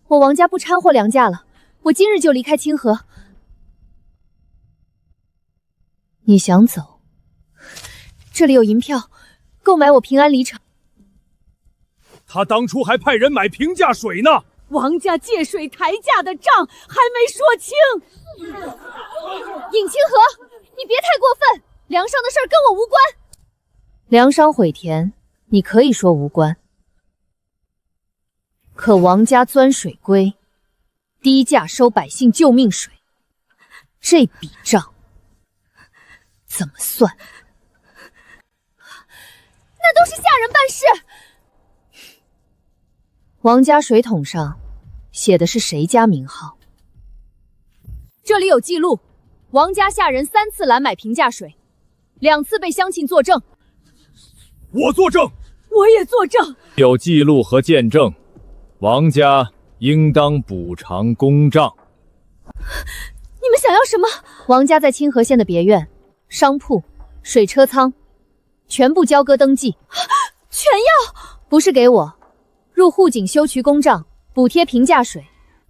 我王家不掺和粮价了，我今日就离开清河。你想走？这里有银票，购买我平安离城。他当初还派人买平价水呢。王家借水抬价的账还没说清。尹清河，你别太过分，粮商的事儿跟我无关。粮商毁田，你可以说无关，可王家钻水龟，低价收百姓救命水，这笔账怎么算？那都是下人办事。王家水桶上写的是谁家名号？这里有记录，王家下人3次揽买平价水，2次被乡亲作证。我作证，我也作证。有记录和见证，王家应当补偿公账。你们想要什么？王家在清河县的别院、商铺、水车仓，全部交割登记。全要？不是给我，入户井修渠公账，补贴平价水，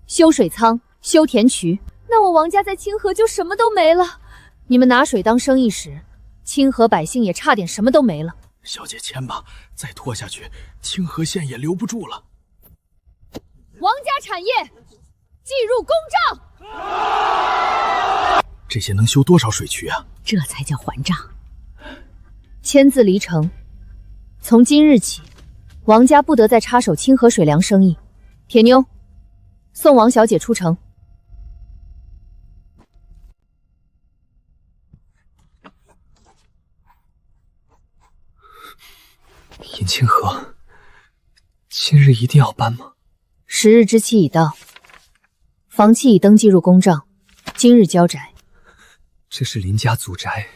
修水仓，修田渠。那我王家在清河就什么都没了。你们拿水当生意时，清河百姓也差点什么都没了。小姐签吧，再拖下去，清河县也留不住了。王家产业计入公账。这些能修多少水渠啊？这才叫还账。签字离城。从今日起，王家不得再插手清河水粮生意。铁妞，送王小姐出城。尹清河，今日一定要搬吗？10日之期已到，房契已登记入公账，今日交宅。这是林家祖宅，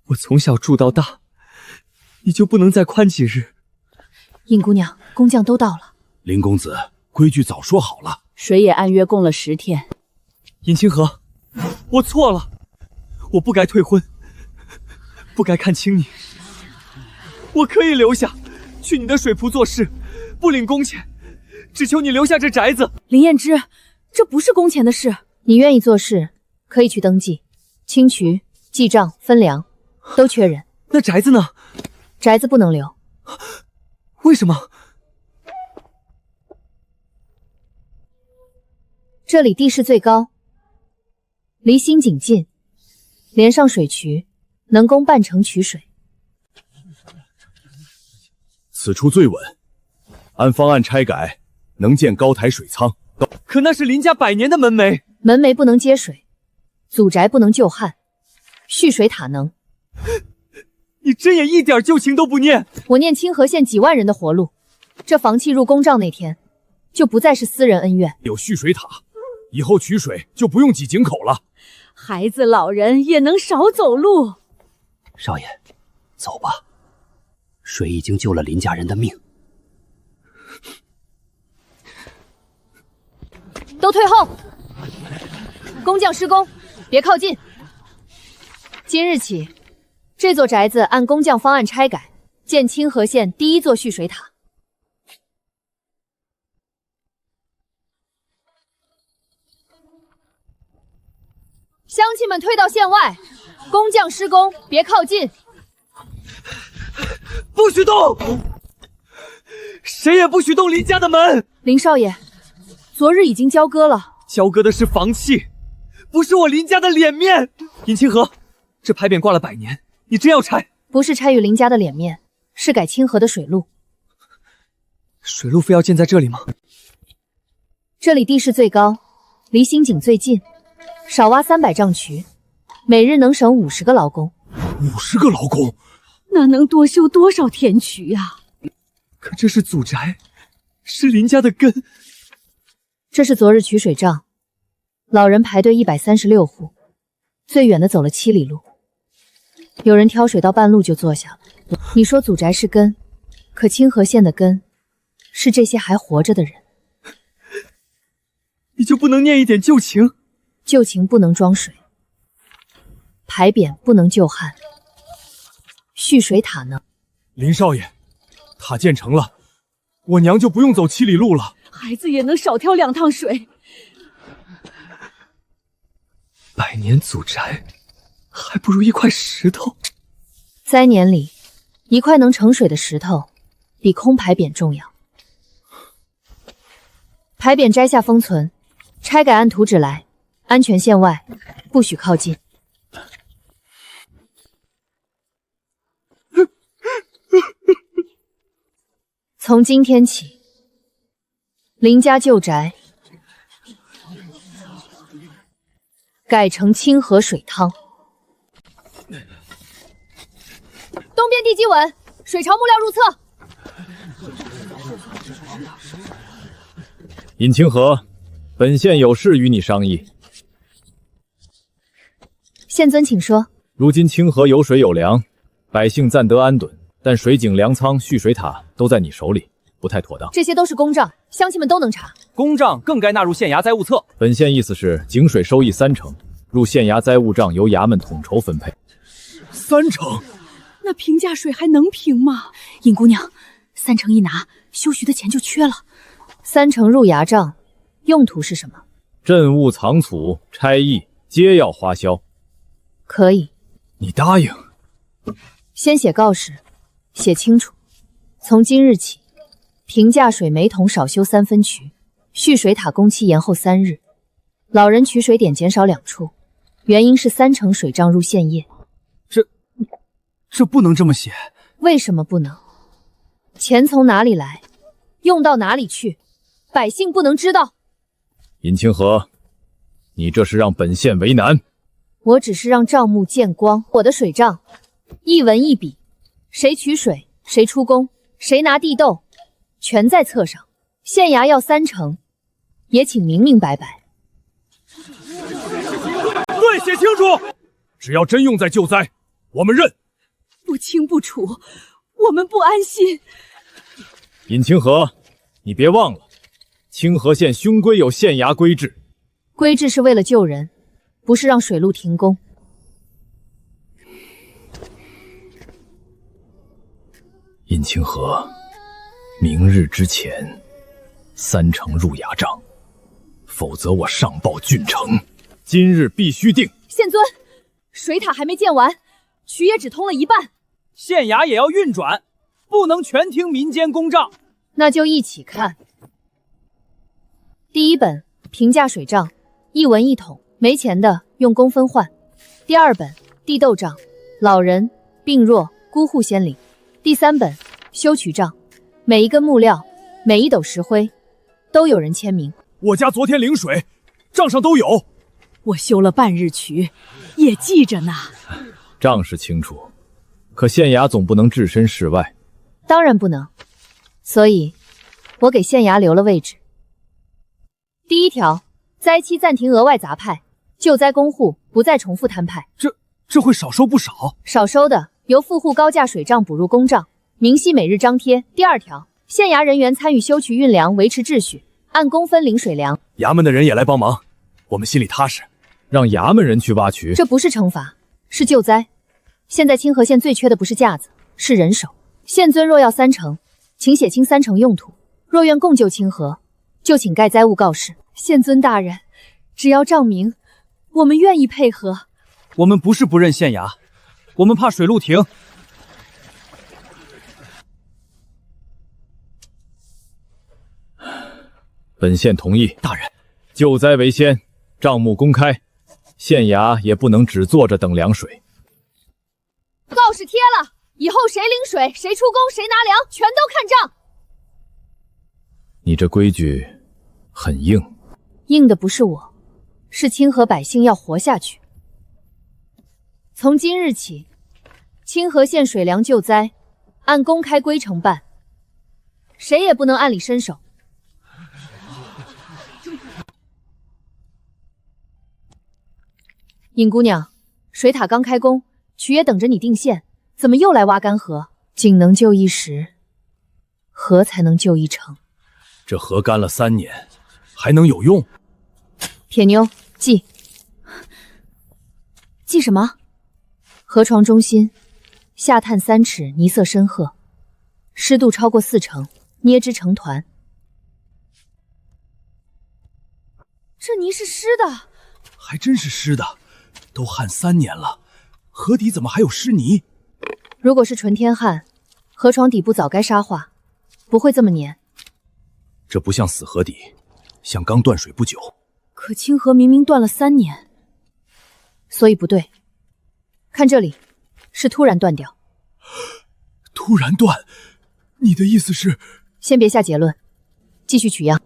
我从小住到大，你就不能再宽几日？尹姑娘，工匠都到了。林公子，规矩早说好了。水也按约供了10天。尹清河，我错了，我不该退婚，不该看轻你。我可以留下，去你的水铺做事，不领工钱，只求你留下这宅子。林燕之，这不是工钱的事。你愿意做事，可以去登记，清渠、记账、分粮，都缺人。那宅子呢？宅子不能留。为什么？这里地势最高，离新井近，连上水渠，能供半城取水。此处最稳，按方案拆改，能建高台水仓。可那是林家100年的门楣，门楣不能接水，祖宅不能救旱，蓄水塔能。你真也一点旧情都不念。我念清河县几万人的活路，这房契入公账那天，就不再是私人恩怨。有蓄水塔，以后取水就不用挤井口了。孩子老人也能少走路。少爷，走吧。水已经救了林家人的命。都退后！工匠施工，别靠近。今日起，这座宅子按工匠方案拆改，建清河县第1座蓄水塔。乡亲们退到县外，工匠施工，别靠近。不许动！谁也不许动林家的门！林少爷，昨日已经交割了。交割的是房契，不是我林家的脸面。尹清河，这牌匾挂了100年，你真要拆？不是拆与林家的脸面，是改清河的水路。水路非要建在这里吗？这里地势最高，离新井最近，少挖300丈渠，每日能省50个劳工。50个劳工？那能多修多少田渠呀？可这是祖宅，是林家的根。这是昨日取水账，老人排队136户，最远的走了7里路。有人挑水到半路就坐下了。你说祖宅是根，可清河县的根是这些还活着的人。你就不能念一点旧情？旧情不能装水，牌匾不能救旱，蓄水塔呢？林少爷，塔建成了，我娘就不用走7里路了。孩子也能少挑2趟水。100年祖宅，还不如一块石头。灾年里，一块能盛水的石头，比空牌匾重要。牌匾摘下封存，拆改按图纸来，安全线外，不许靠近。从今天起，林家旧宅改成清河水汤。东边地基稳，水朝木料入侧。尹清河，本县有事与你商议。县尊，请说。如今清河有水有粮，百姓暂得安顿，但水井、粮仓、蓄水塔都在你手里，不太妥当。这些都是公账，乡亲们都能查。公账更该纳入县衙灾务册。本县意思是，井水收益30%，入县衙灾务账由衙门统筹分配。30%？那平价水还能平吗？尹姑娘，30%一拿，修徐的钱就缺了。30%入衙账，用途是什么？镇务、藏储、差役皆要花销。可以。你答应？先写告示，写清楚。从今日起，平价水每桶少修3分渠，蓄水塔工期延后3日，老人取水点减少2处，原因是30%水账入县业。这不能这么写。为什么不能？钱从哪里来，用到哪里去，百姓不能知道。尹清河，你这是让本县为难。我只是让账目见光，我的水账一文一笔，谁取水，谁出工，谁拿地豆，全在册上。县衙要30%，也请明明白白。对，写清楚。只要真用在救灾，我们认。不清不楚，我们不安心。尹清河，你别忘了，清河县兄规有县衙规制，规制是为了救人，不是让水路停工。尹清河，明日之前30%入衙账，否则我上报郡城。今日必须定。县尊，水塔还没建完，渠也只通了一半。县衙也要运转，不能全听民间公账。那就一起看。第一本平价水账，1文1桶，没钱的用公分换。第二本地豆账，老人、病弱、孤户先领。第三本修渠账，每一根木料，每一斗石灰，都有人签名。我家昨天领水，账上都有。我修了半日渠，也记着呢。账是清楚，可县衙总不能置身事外。当然不能，所以我给县衙留了位置。第1条，灾期暂停额外杂派，救灾公户不再重复摊派。这会少收不少。少收的由富户高价水账补入公账，明细每日张贴。第2条，县衙人员参与修渠运粮，维持秩序，按公分领水粮。衙门的人也来帮忙，我们心里踏实。让衙门人去挖渠，这不是惩罚，是救灾。现在清河县最缺的不是架子，是人手。县尊若要30%，请写清30%用途；若愿共救清河，就请盖灾务告示。县尊大人，只要账明，我们愿意配合。我们不是不认县衙，我们怕水路停。本县同意。大人，救灾为先，账目公开，县衙也不能只坐着等凉水。告示贴了，以后谁领水，谁出工，谁拿粮，全都看账。你这规矩很硬。硬的不是我，是清河百姓要活下去。从今日起，清河县水粮救灾按公开规程办，谁也不能按理伸手。尹姑娘，水塔刚开工，渠也等着你定县，怎么又来挖干河？井能救一时，河才能救一城。这河干了3年，还能有用？铁妞，记什么？河床中心下探3尺，泥色深褐，湿度超过40%，捏之成团。这泥是湿的，还真是湿的，都旱3年了，河底怎么还有湿泥？如果是纯天旱，河床底部早该沙化，不会这么黏。这不像死河底，像刚断水不久。可清河明明断了3年，所以不对。看这里，是突然断掉。突然断？你的意思是？先别下结论，继续取样。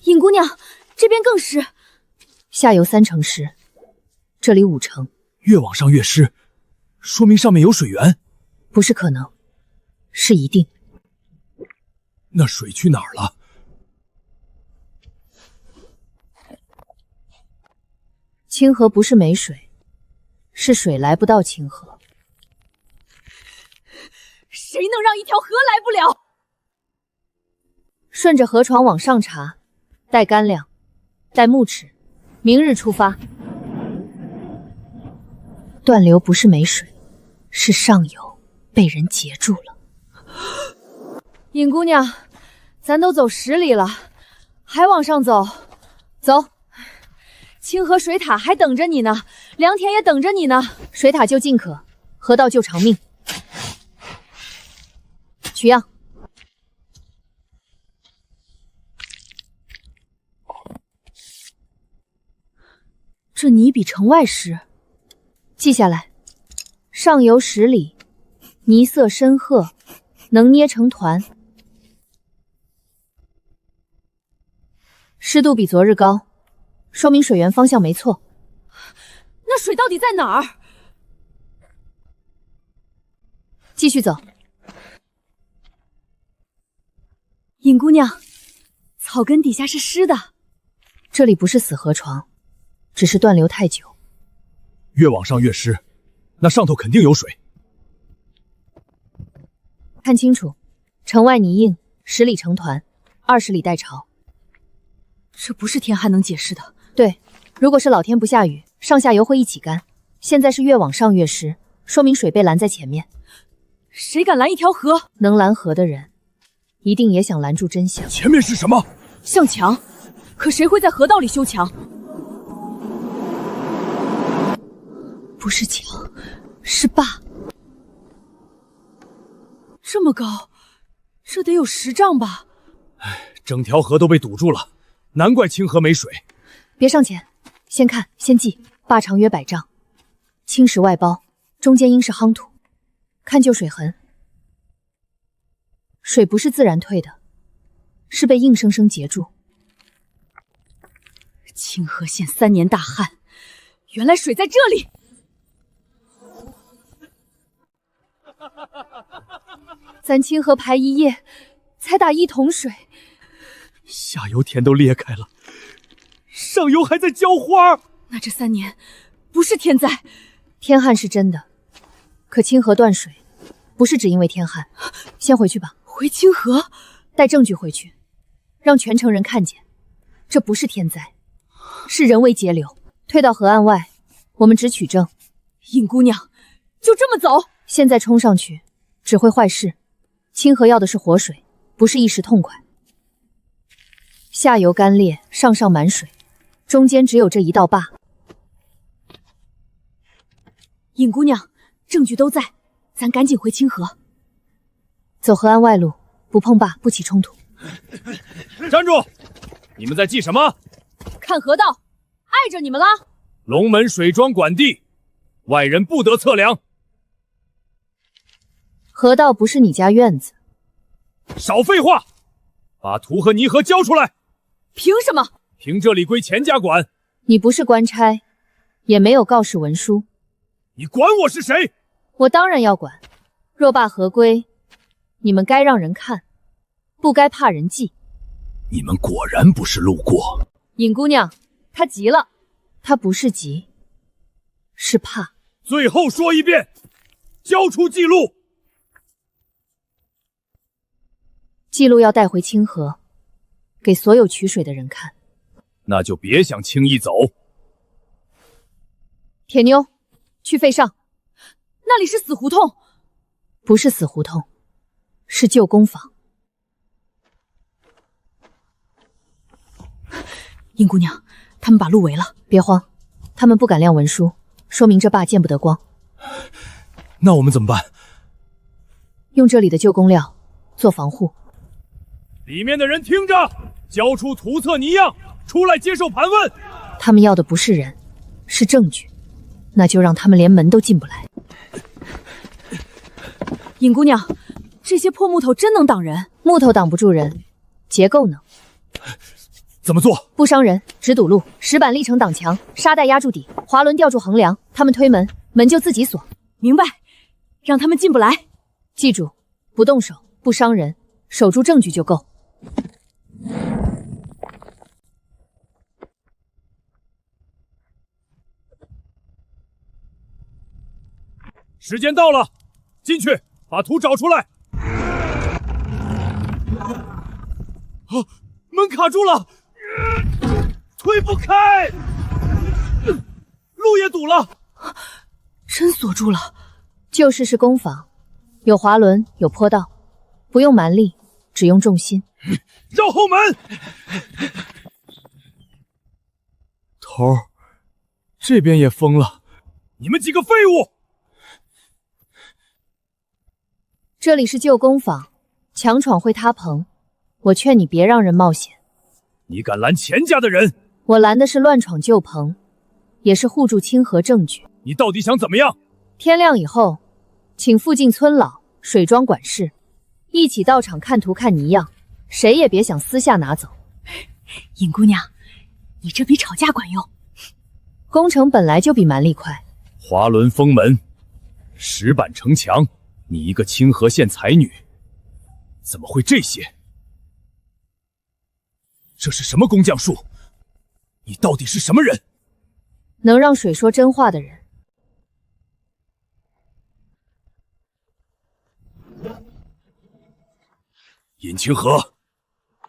尹姑娘，这边更湿。下游3成湿，这里5成。越往上越湿，说明上面有水源。不是可能，是一定。那水去哪儿了？清河不是没水，是水来不到清河。谁能让一条河来不了？顺着河床往上查，带干粮，带木尺，明日出发。断流不是没水，是上游被人截住了。尹姑娘，咱都走10里了，还往上走？走，清河水塔还等着你呢，良田也等着你呢。水塔救近渴，河道救长命。取样。这泥比城外湿，记下来。上游10里，泥色深褐，能捏成团，湿度比昨日高，说明水源方向没错。那水到底在哪儿？继续走。尹姑娘，草根底下是湿的。这里不是死河床，只是断流太久。越往上越湿，那上头肯定有水。看清楚，城外泥硬，10里成团，20里待潮。这不是天旱能解释的。对，如果是老天不下雨，上下游会一起干。现在是越往上越湿，说明水被拦在前面。谁敢拦一条河？能拦河的人，一定也想拦住真相。前面是什么？像墙。可谁会在河道里修墙？不是墙，是坝。这么高，这得有10丈吧？整条河都被堵住了，难怪清河没水。别上前，先看先记。坝长约100丈，青石外包，中间应是夯土。看旧水痕，水不是自然退的，是被硬生生截住。清河县3年大旱，原来水在这里。咱清河排1夜，才打1桶水。下游田都裂开了，上游还在浇花。那这3年不是天灾？天旱是真的，可清河断水不是只因为天旱。先回去吧。回清河？带证据回去，让全城人看见，这不是天灾，是人为截流。退到河岸外，我们只取证。尹姑娘，就这么走？现在冲上去只会坏事。清河要的是活水，不是一时痛快。下游干裂，上满水，中间只有这一道坝。尹姑娘，证据都在，咱赶紧回清河。走河岸外路，不碰坝，不起冲突。站住！你们在记什么？看河道，碍着你们了。龙门水庄管地，外人不得测量。河道不是你家院子。少废话，把土和泥河交出来。凭什么？凭这里归钱家管。你不是官差，也没有告示文书。你管我是谁？我当然要管。若坝合规，你们该让人看，不该怕人记。你们果然不是路过。尹姑娘，她急了。她不是急，是怕。最后说一遍，交出记录。记录要带回清河，给所有取水的人看。那就别想轻易走。铁妞，去费上。那里是死胡同。不是死胡同，是旧工坊。殷姑娘，他们把路围了。别慌，他们不敢亮文书，说明这坝见不得光。那我们怎么办？用这里的旧工料做防护。里面的人听着，交出图册泥样，出来接受盘问。他们要的不是人，是证据，那就让他们连门都进不来。尹姑娘，这些破木头真能挡人？木头挡不住人，结构能。怎么做？不伤人，只堵路。石板立成挡墙，沙袋压住底，滑轮吊住横梁。他们推门，门就自己锁。明白，让他们进不来。记住，不动手，不伤人，守住证据就够。时间到了，进去把图找出来。啊，门卡住了，推不开，路也堵了。真锁住了。旧式是工坊，有滑轮，有坡道，不用蛮力，只用重心。绕后门。头儿，这边也封了，你们几个废物！这里是旧工坊，强闯会塌棚，我劝你别让人冒险。你敢拦钱家的人？我拦的是乱闯旧棚，也是护住清河证据。你到底想怎么样？天亮以后，请附近村老、水庄管事一起到场看图看泥样，谁也别想私下拿走。尹姑娘，你这比吵架管用。工程本来就比蛮力快。滑轮封门，石板城墙，你一个清河县才女，怎么会这些？这是什么工匠术？你到底是什么人？能让水说真话的人。尹清河，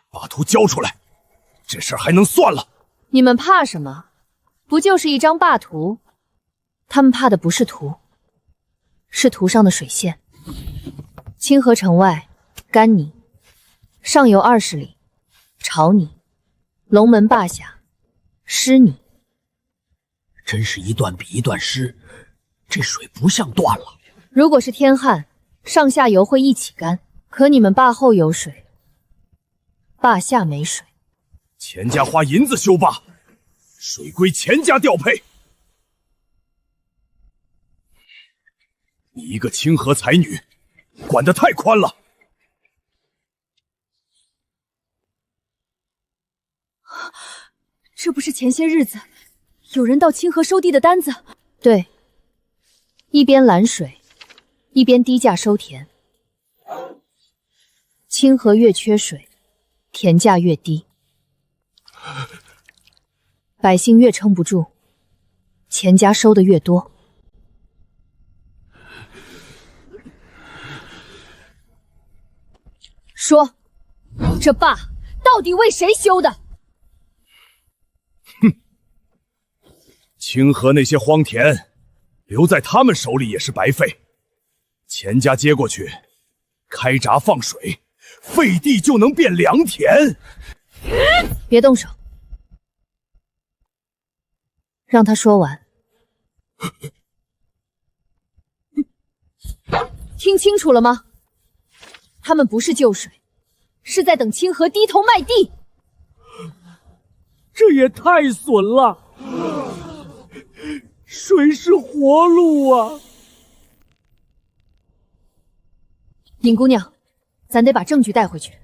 把图交出来，这事儿还能算了。你们怕什么？不就是一张霸图？他们怕的不是图，是图上的水线。清河城外，干泥，上游20里，潮泥，龙门坝下，湿泥。真是一段比一段湿，这水不像断了。如果是天旱，上下游会一起干，可你们坝后有水，坝下没水。钱家花银子修坝，水归钱家调配。你一个清河才女，管得太宽了。这不是前些日子有人到清河收地的单子？对，一边拦水，一边低价收田。清河越缺水，田价越低，百姓越撑不住，钱家收的越多。说，这坝到底为谁修的？哼，清河那些荒田，留在他们手里也是白费。钱家接过去，开闸放水，废地就能变良田。别动手，让他说完。听清楚了吗？他们不是救水，是在等清河低头卖地。这也太损了！水是活路啊！尹姑娘，咱得把证据带回去。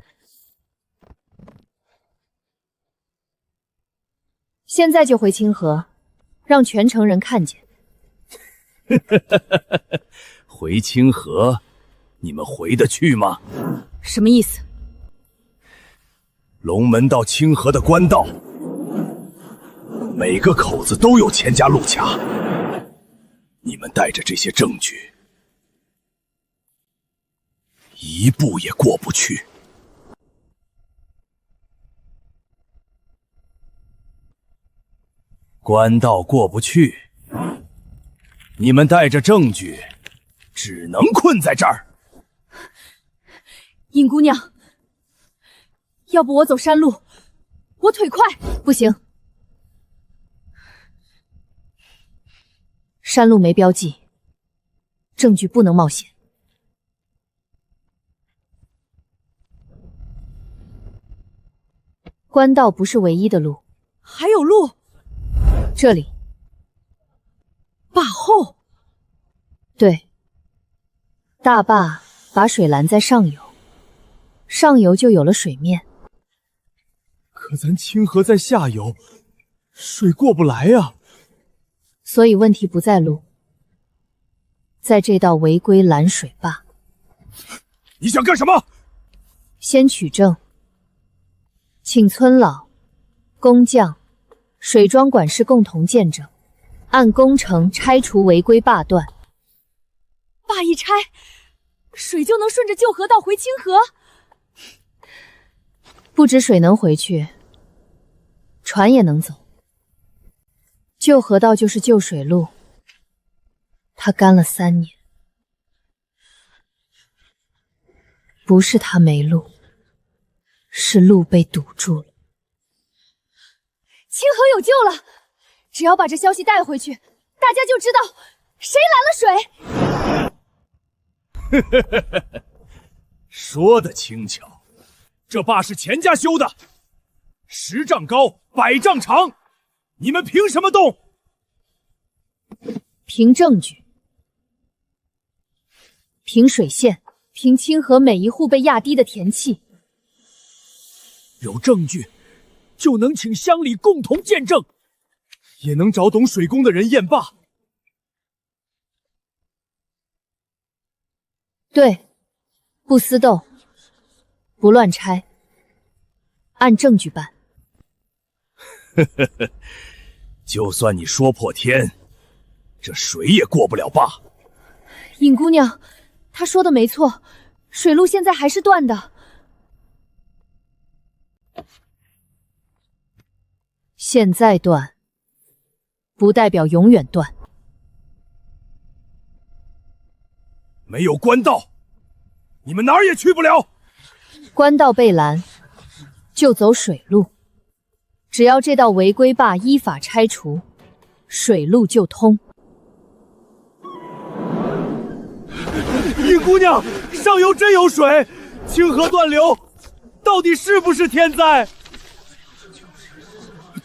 现在就回清河，让全城人看见。回清河，你们回得去吗？什么意思？龙门到清河的官道，每个口子都有钱家路卡。你们带着这些证据，一步也过不去。官道过不去，你们带着证据，只能困在这儿。尹姑娘，要不我走山路，我腿快。不行，山路没标记，证据不能冒险。官道不是唯一的路，还有路。这里，坝后。对，大坝把水拦在上游，上游就有了水面。可咱清河在下游，水过不来呀。所以问题不在路，在这道违规拦水坝。你想干什么？先取证，请村老、工匠、水庄管事共同见证，按工程拆除违规坝段。坝一拆，水就能顺着旧河道回清河。不止水能回去，船也能走。旧河道就是旧水路，它干了3年，不是它没路，是路被堵住了。清河有救了，只要把这消息带回去，大家就知道谁拦了水。说得轻巧，这坝是钱家修的，10丈高，100丈长，你们凭什么动？凭证据，凭水线，凭清河每一户被压低的田契。有证据，就能请乡里共同见证，也能找懂水工的人验坝。对，不私斗，不乱拆，按证据办。就算你说破天，这水也过不了坝。尹姑娘，她说的没错，水路现在还是断的。现在断，不代表永远断。没有官道，你们哪儿也去不了。官道被拦，就走水路。只要这道违规坝依法拆除，水路就通。尹姑娘，上游真有水，清河断流，到底是不是天灾？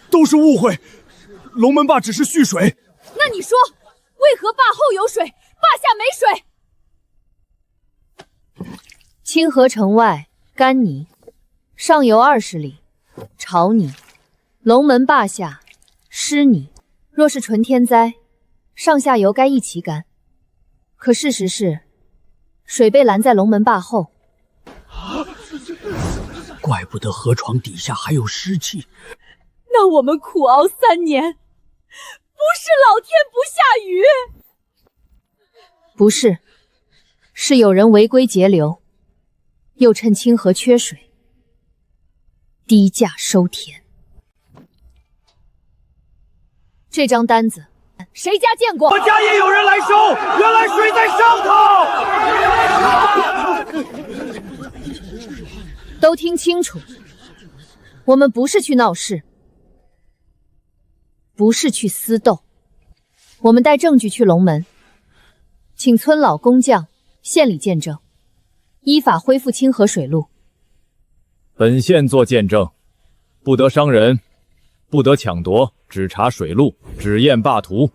都是误会，龙门坝只是蓄水。那你说，为何坝后有水，坝下没水？清河城外干泥，上游20里潮泥，龙门坝下湿泥。若是纯天灾，上下游该一起干。可事实是，水被拦在龙门坝后。怪不得河床底下还有湿气。那我们苦熬3年，不是老天不下雨，不是，是有人违规截流，又趁清河缺水，低价收田。这张单子谁家见过？我家也有人来收，原来水在上头。都听清楚，我们不是去闹事，不是去私斗，我们带证据去龙门，请村老、工匠、县里见证，依法恢复清河水路。本县做见证，不得伤人，不得抢夺，只查水路，只验坝图。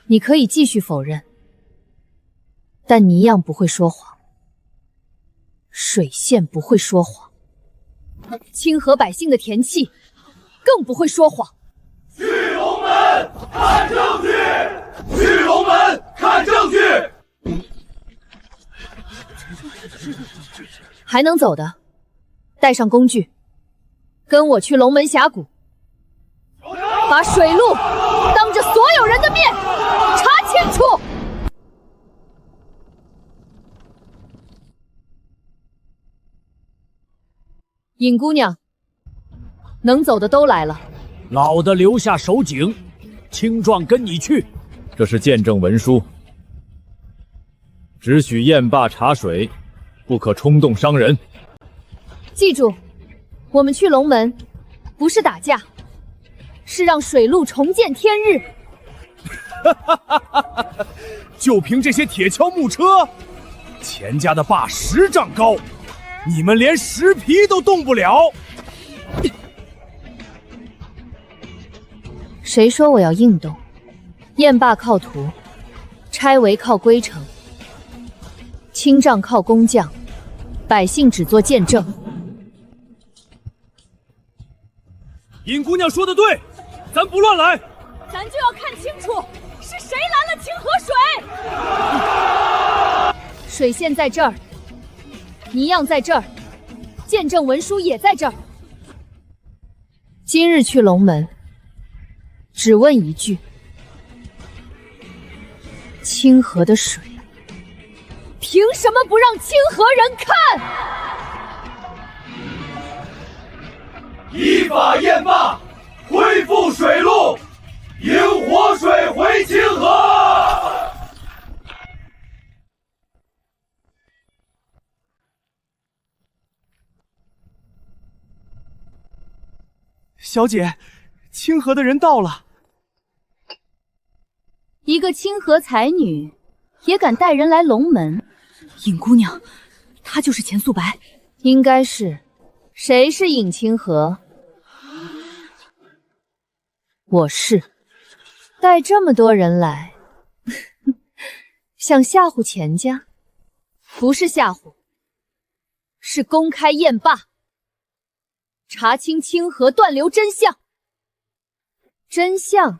你可以继续否认，但你一样不会说谎。水县不会说谎，清河百姓的田契更不会说谎。去龙门看证据，去龙门看证据。还能走的，带上工具，跟我去龙门峡谷，把水路当着所有人的面查清楚。尹姑娘，能走的都来了。老的留下守警，青壮跟你去。这是见证文书，只许验坝查水，不可冲动伤人。记住，我们去龙门，不是打架，是让水路重见天日。就凭这些铁锹木车，钱家的坝10丈高，你们连10皮都动不了。谁说我要硬动？验坝靠图，拆围靠规程，清账靠工匠，百姓只做见证。尹姑娘说的对，咱不乱来。咱就要看清楚是谁拦了清河水。水线在这儿，泥样在这儿，见证文书也在这儿。今日去龙门，只问一句：清河的水，凭什么不让清河人看？依法验罢，恢复水路，迎活水回清河。小姐，清河的人到了。一个清河才女，也敢带人来龙门？尹姑娘，她就是钱素白。应该是。谁是尹清河？我是。带这么多人来，想吓唬钱家？不是吓唬，是公开验罢，查清清河断流真相。真相，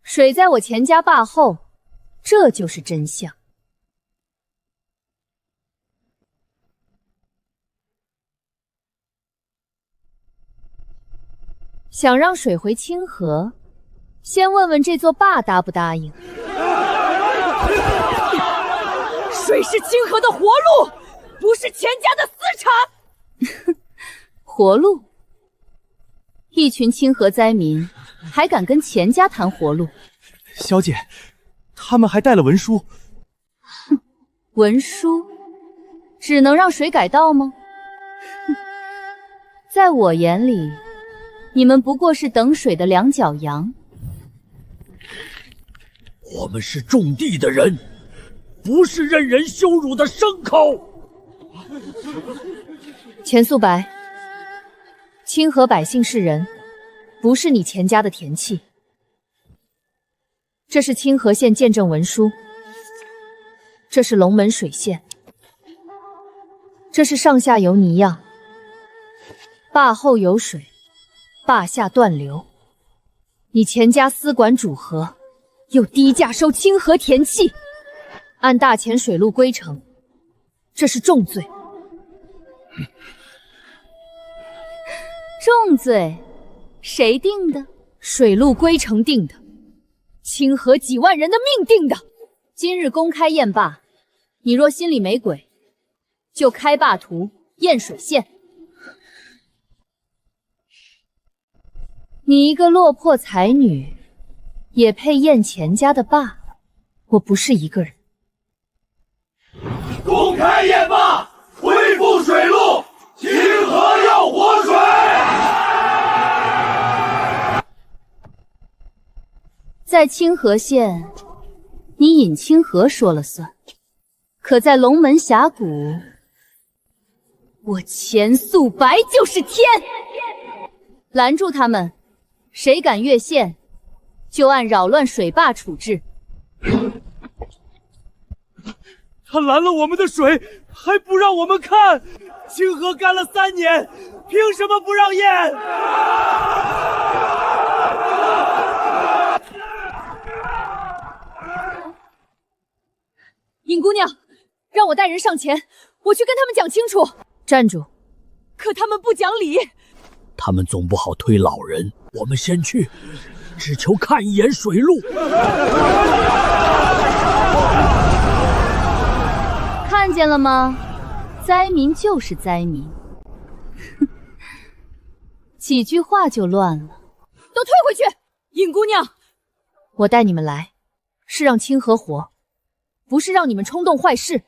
水在我钱家坝后，这就是真相。想让水回清河，先问问这座坝答不答应。水是清河的活路，不是钱家的私产。活路？一群清河灾民还敢跟钱家谈活路？小姐，他们还带了文书。文书只能让水改道吗？在我眼里，你们不过是等水的两脚羊。我们是种地的人，不是任人羞辱的牲口。钱素白，清河百姓是人，不是你钱家的田契。这是清河县见证文书，这是龙门水线，这是上下游泥样。坝后有水，坝下断流，你钱家私管主河，又低价收清河田契，按大钱水路规程，这是重罪。重罪？谁定的？水路规程定的，清河几万人的命定的。今日公开验坝，你若心里没鬼，就开坝图验水线。你一个落魄才女，也配验钱家的坝？我不是一个人。公开验坝，恢复水路，清河要活水。在清河县，你尹清河说了算；可在龙门峡谷，我钱素白就是天。拦住他们！谁敢越线，就按扰乱水坝处置。他拦了我们的水，还不让我们看。清河干了3年，凭什么不让验？尹姑娘，让我带人上前，我去跟他们讲清楚。站住！可他们不讲理。他们总不好推老人，我们先去，只求看一眼水路。看见了吗？灾民就是灾民，几句话就乱了。都退回去！尹姑娘，我带你们来，是让清河活，不是让你们冲动坏事。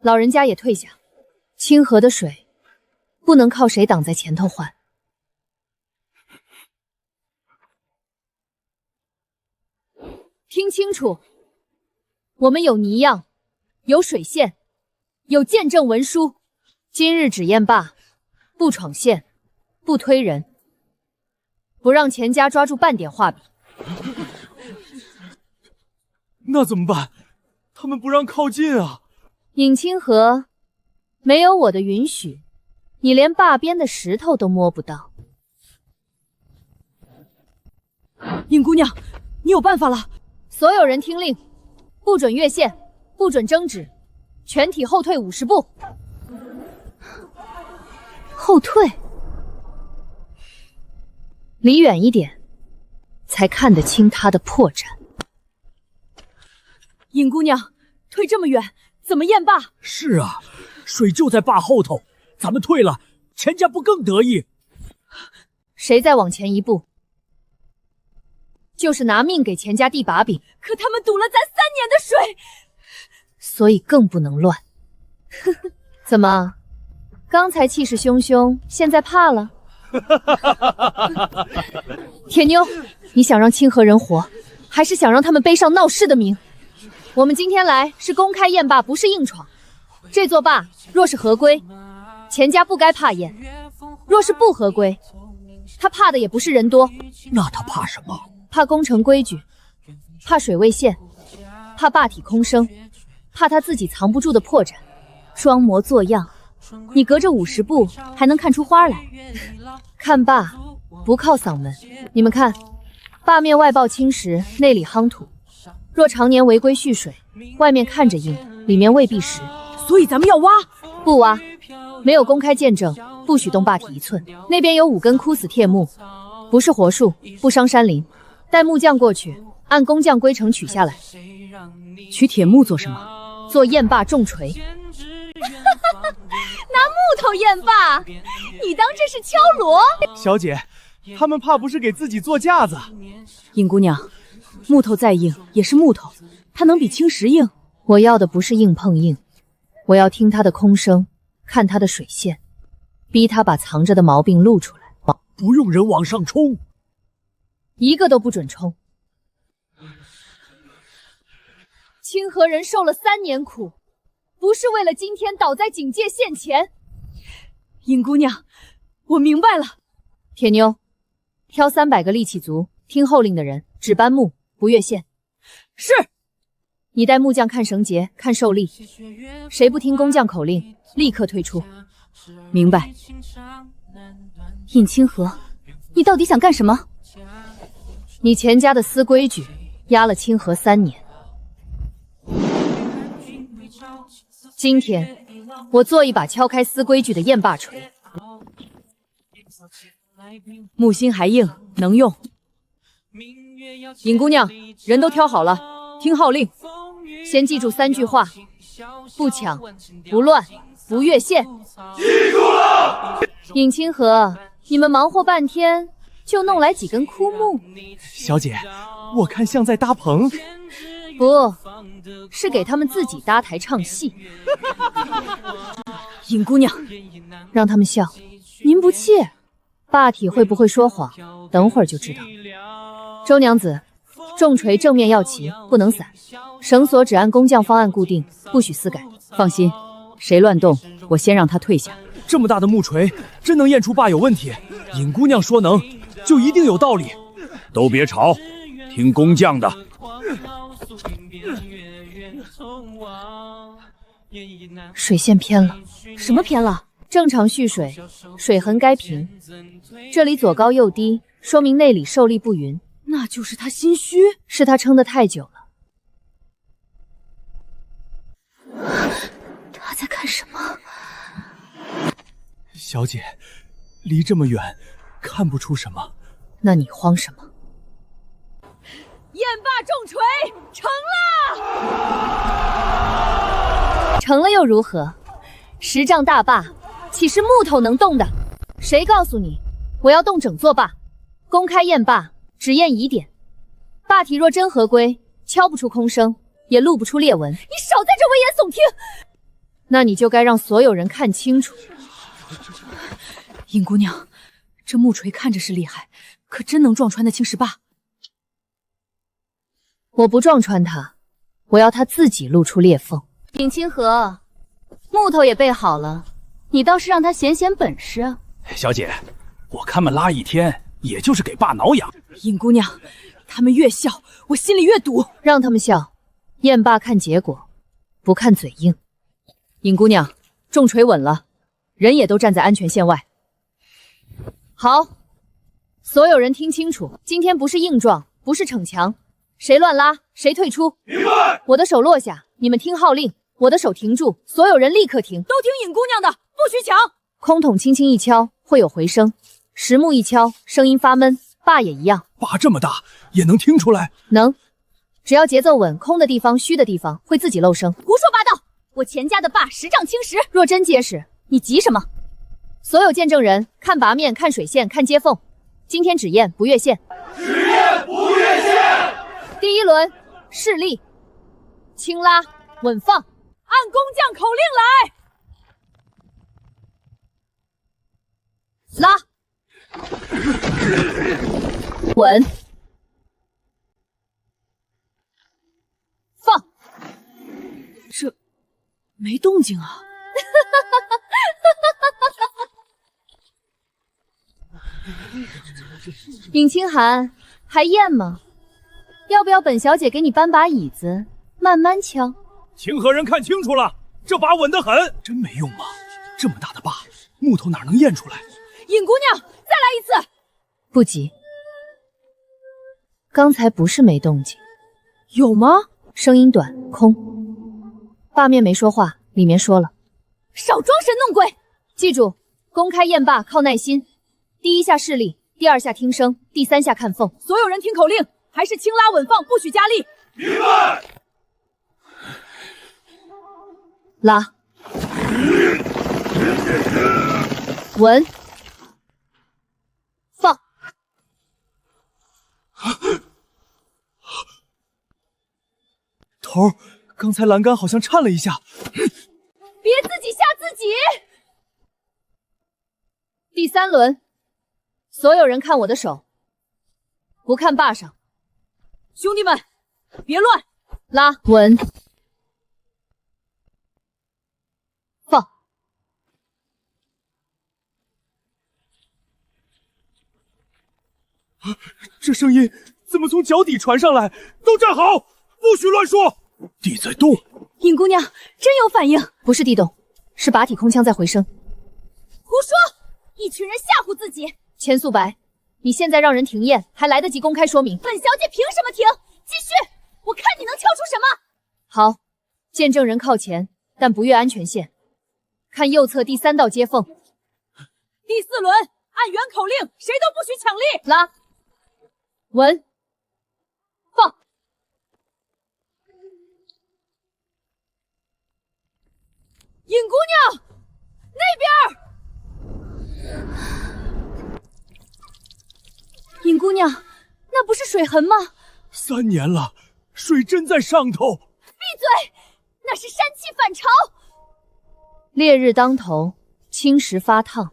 老人家也退下，清河的水不能靠谁挡在前头换。听清楚，我们有泥样，有水线，有见证文书。今日只验坝，不闯线，不推人，不让钱家抓住半点画笔。那怎么办？他们不让靠近啊！尹清河，没有我的允许，你连坝边的石头都摸不到。尹姑娘，你有办法了！所有人听令，不准越线，不准争执，全体后退50步。后退，离远一点，才看得清他的破绽。尹姑娘，退这么远，怎么验坝？是啊，水就在坝后头，咱们退了，钱家不更得意？谁再往前一步，就是拿命给钱家递把柄。可他们堵了咱3年的水，所以更不能乱。怎么，刚才气势汹汹，现在怕了？铁妞，你想让清河人活，还是想让他们背上闹事的名？我们今天来是公开验坝，不是硬闯。这座坝若是合规，钱家不该怕验；若是不合规，他怕的也不是人多。那他怕什么？怕工程规矩，怕水位线，怕坝体空声，怕他自己藏不住的破绽。装模作样，你隔着50步还能看出花来。看坝不靠嗓门，你们看，坝面外抱青石，内里夯土。若常年违规蓄水，外面看着硬，里面未必实。所以咱们要挖？不挖，没有公开见证，不许动坝体1寸。那边有5根枯死铁木，不是活树，不伤山林。带木匠过去，按工匠规程取下来。取铁木做什么？做验坝重锤。拿木头验坝，你当这是敲锣？小姐，他们怕不是给自己做架子？尹姑娘，木头再硬也是木头，它能比青石硬？我要的不是硬碰硬，我要听他的空声，看他的水线，逼他把藏着的毛病露出来。不用人往上冲，一个都不准冲。清河人受了3年苦，不是为了今天倒在警戒线前。尹姑娘，我明白了。铁妞，挑300个力气足、听后令的人，只搬木，不越线。是。你带木匠看绳结，看受力，谁不听工匠口令，立刻退出。明白。尹清河，你到底想干什么？你钱家的私规矩，压了清河3年。今天，我做一把敲开私规矩的验坝锤。木心还硬，能用。尹姑娘，人都挑好了，听号令。先记住3句话：不抢，不乱，不越线。记住了。尹清河，你们忙活半天，就弄来几根枯木。小姐，我看像在搭棚。不是给他们自己搭台唱戏。尹姑娘，让他们笑。您不怯，坝体会不会说谎，等会儿就知道。周娘子，重锤正面要齐，不能散，绳索只按工匠方案固定，不许私改。放心，谁乱动，我先让他退下。这么大的木锤，真能验出坝有问题？尹姑娘说能，就一定有道理。都别吵，听工匠的。水线偏了。什么偏了？正常蓄水，水痕该平，这里左高右低，说明内里受力不匀。那就是他心虚，是他撑得太久了。他在干什么？小姐，离这么远，看不出什么。那你慌什么？验坝重锤成了！成了又如何？10丈大坝，岂是木头能动的？谁告诉你我要动整座坝？公开验坝，只验疑点。坝体若真合规，敲不出空声，也露不出裂纹。你少在这危言耸听！那你就该让所有人看清楚。尹姑娘，这木锤看着是厉害，可真能撞穿那青石坝？我不撞穿它，我要它自己露出裂缝。尹清河，木头也备好了，你倒是让他显显本事。小姐，我看们拉一天，也就是给坝挠痒。尹姑娘，他们越笑，我心里越堵。让他们笑，验坝看结果，不看嘴硬。尹姑娘，重锤稳了，人也都站在安全线外。好，所有人听清楚，今天不是硬撞，不是逞强，谁乱拉谁退出。明白。我的手落下，你们听号令。我的手停住，所有人立刻停。都听尹姑娘的，不许抢。空桶轻轻一敲，会有回声；实木一敲，声音发闷。坝也一样。坝这么大，也能听出来？能，只要节奏稳，空的地方、虚的地方会自己漏声。胡说八道！我钱家的坝10丈青石，若真结实，你急什么？所有见证人看拔面，看水线，看接缝。今天只验不越线。只验不越线。第一轮试力，轻拉稳放。按工匠口令来。拉，稳，放。这没动静啊！尹清寒，还验吗？要不要本小姐给你搬把椅子，慢慢敲？清河人看清楚了，这把稳得很。真没用吗？这么大的坝，木头哪能验出来？尹姑娘，再来一次。不急，刚才不是没动静，有吗？声音短，空。坝面没说话，里面说了。少装神弄鬼！记住，公开验坝靠耐心。第一下试力，第二下听声，第三下看缝。所有人听口令，还是轻拉稳放，不许加力。明白。拉，稳，放。头儿，刚才栏杆好像颤了一下。别自己吓自己。第三轮，所有人看我的手，不看坝上。兄弟们，别乱，拉稳。放。这声音怎么从脚底传上来？都站好，不许乱说。地在动。尹姑娘真有反应。不是地动，是拔体空腔在回声。胡说！一群人吓唬自己。钱素白，你现在让人停验，还来得及公开说明。本小姐凭什么停？继续，我看你能敲出什么。好，见证人靠前，但不越安全线。看右侧第3道接缝。第4轮，按原口令，谁都不许抢力。拉，稳，放。尹姑娘，那边。尹姑娘，那不是水痕吗？3年了，水真在上头。闭嘴，那是山气反潮。烈日当头，青石发烫，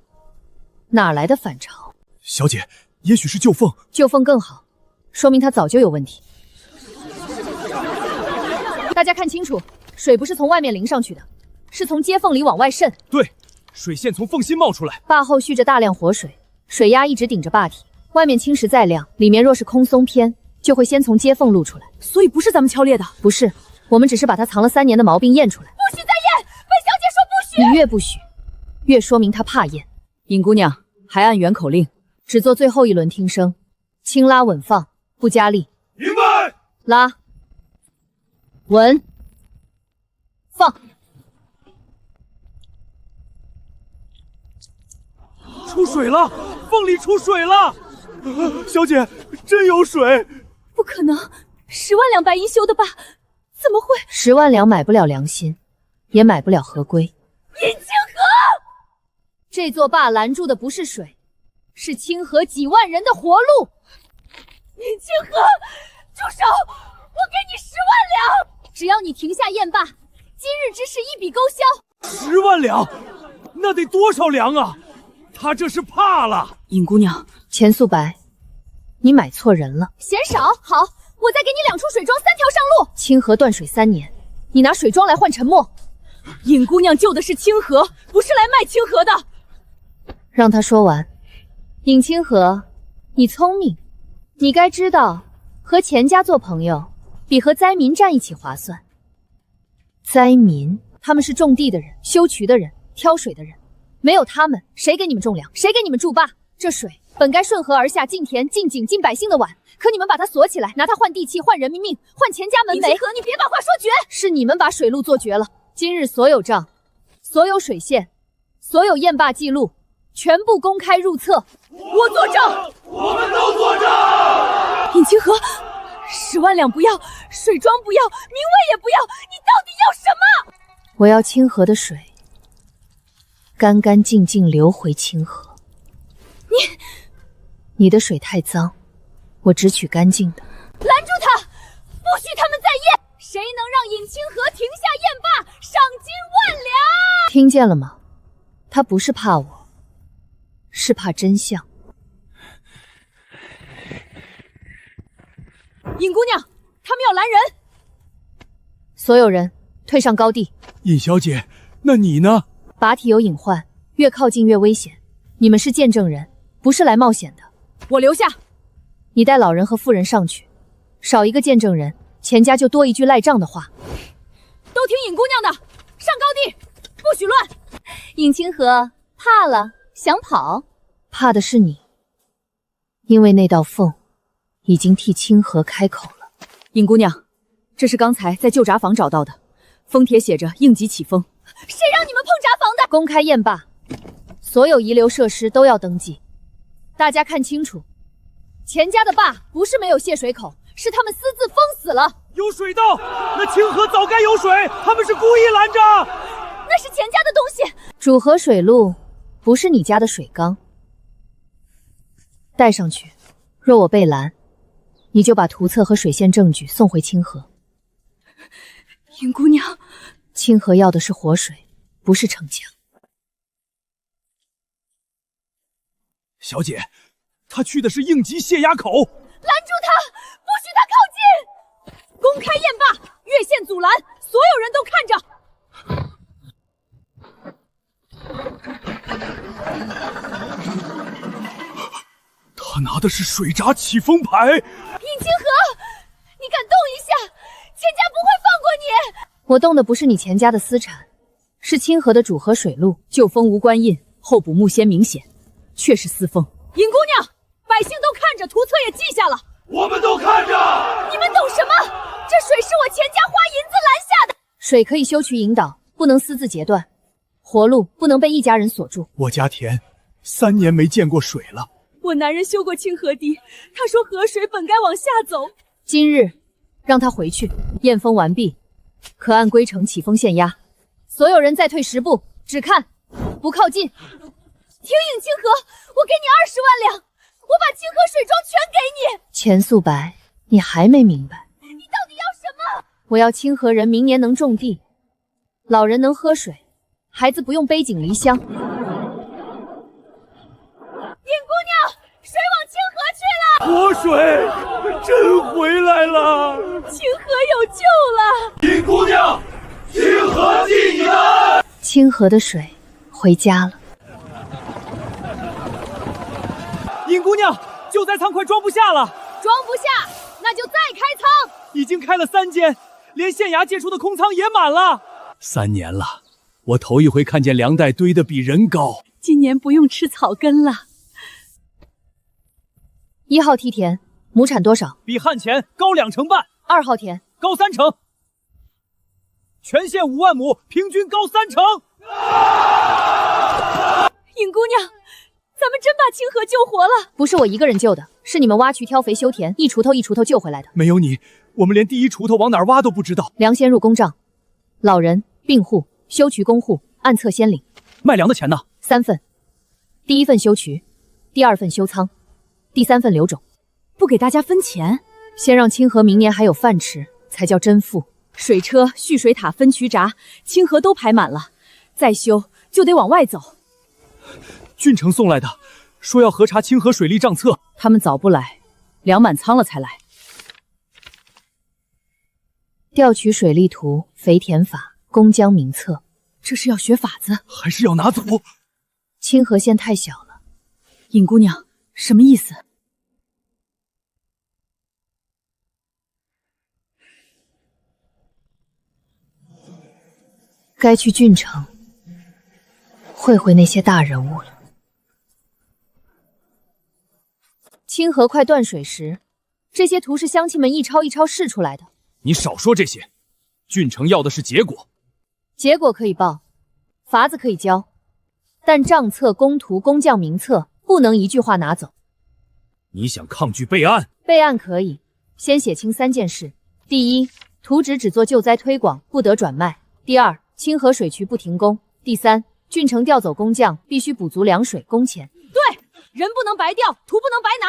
哪来的反潮？小姐，也许是旧缝。旧缝更好，说明它早就有问题。大家看清楚，水不是从外面淋上去的，是从接缝里往外渗。对，水线从缝隙冒出来。坝后蓄着大量活水，水压一直顶着坝体，外面青石再亮，里面若是空松偏，就会先从接缝露出来。所以不是咱们敲裂的。不是，我们只是把它藏了3年的毛病验出来。不许再验！本小姐说不许。你越不许，越说明他怕验。尹姑娘，还按原口令，只做最后一轮听声，轻拉稳放，不加力。明白。拉，稳，放。出水了，缝里出水了。小姐，真有水。不可能，10万两白银修的坝，怎么会？10万两买不了良心，也买不了合规。尹清河，这座坝拦住的不是水，是清河几万人的活路。尹清河，住手！我给你10万两，只要你停下验坝，今日之事一笔勾销。10万两，那得多少粮啊？他这是怕了。尹姑娘，钱素白，你买错人了。嫌少？好，我再给你2处水庄，3条上路。清河断水3年，你拿水庄来换沉默？尹姑娘救的是清河，不是来卖清河的。让他说完。尹清河，你聪明，你该知道，和钱家做朋友，比和灾民站一起划算。灾民，他们是种地的人、修渠的人、挑水的人。没有他们，谁给你们种粮？谁给你们筑坝？这水本该顺河而下，进田、进井、进百姓的碗，可你们把它锁起来，拿它换地契、换人民命、换钱家门楣。尹清河，你别把话说绝！是你们把水路做绝了。今日所有账、所有水线、所有验坝记录，全部公开入册。我作证，我们都作证。尹清河，10万两不要，水庄不要，名位也不要，你到底要什么？我要清河的水，干干净净流回清河。你的水太脏，我只取干净的。拦住他，不许他们再验！谁能让尹清河停下验坝，赏金万两！听见了吗？他不是怕我，是怕真相。尹姑娘，他们要拦人！所有人退上高地。尹小姐，那你呢？靶体有隐患，越靠近越危险。你们是见证人，不是来冒险的。我留下。你带老人和妇人上去，少一个见证人，钱家就多一句赖账的话。都听尹姑娘的，上高地，不许乱。尹清河怕了，想跑，怕的是你，因为那道缝已经替清河开口了。尹姑娘，这是刚才在旧闸房找到的，封帖写着应急起风。谁让你们碰闸房的？公开验坝，所有遗留设施都要登记。大家看清楚，钱家的坝不是没有泄水口，是他们私自封死了。有水道，那清河早该有水，他们是故意拦着。那是钱家的东西。主河水路不是你家的水缸，带上去。若我被拦，你就把图册和水线证据送回清河。尹姑娘，清河要的是活水，不是逞强。小姐，他去的是应急泄压口。拦住他，不许他靠近！公开验坝，越线阻拦，所有人都看着。他拿的是水闸起风牌。尹清河，你敢动一下，钱家不会放过你。我动的不是你钱家的私产，是清河的主河水路。旧封无官印，后补木楔明显，确是私封。尹姑娘，百姓都看着，图册也记下了。我们都看着。你们懂什么？这水是我钱家花银子拦下的。水可以修渠引导，不能私自截断。活路不能被一家人锁住。我家田3年没见过水了。我男人修过清河堤，他说河水本该往下走。今日让他回去，验封完毕，可按规程起封限压。所有人再退10步，只看不靠近。听尹清河，我给你20万两，我把清河水庄全给你。钱素白，你还没明白？你到底要什么？我要清河人明年能种地，老人能喝水，孩子不用背井离乡。尹姑娘，水往清河去了。活水真回来了，清河有救了。尹姑娘，清河记你的。清河的水回家了。尹姑娘，救灾仓快装不下了。装不下，那就再开仓。已经开了3间，连县衙借出的空仓也满了。3年了，我头一回看见粮袋堆得比人高。今年不用吃草根了。1号梯田亩产多少？比旱前高2成半。2号田高3成。全县5万亩，平均高3成。尹姑娘，咱们真把清河救活了。不是我一个人救的，是你们挖渠挑肥修田，一锄头一锄头救回来的。没有你，我们连第一锄头往哪儿挖都不知道。粮先入公账，老人、病户、修渠工户按册先领。卖粮的钱呢？3份，第1份修渠，第2份修仓，第3份留种。不给大家分钱，先让清河明年还有饭吃，才叫真富。水车、蓄水塔、分渠闸，清河都排满了，再修就得往外走。郡城送来的，说要核查清河水利账册。他们早不来，粮满仓了才来。调取水利图、肥田法、公江名册，这是要学法子，还是要拿走？清河县太小了。尹姑娘，什么意思？该去郡城会会那些大人物了。清河快断水时，这些图是乡亲们一抄一抄试出来的。你少说这些，郡城要的是结果。结果可以报，法子可以教，但账册、工图、工匠名册不能一句话拿走。你想抗拒备案？备案可以，先写清3件事：第一，图纸只做救灾推广，不得转卖；第二，清河水渠不停工；第三，郡城调走工匠，必须补足粮水工钱。对，人不能白调，图不能白拿。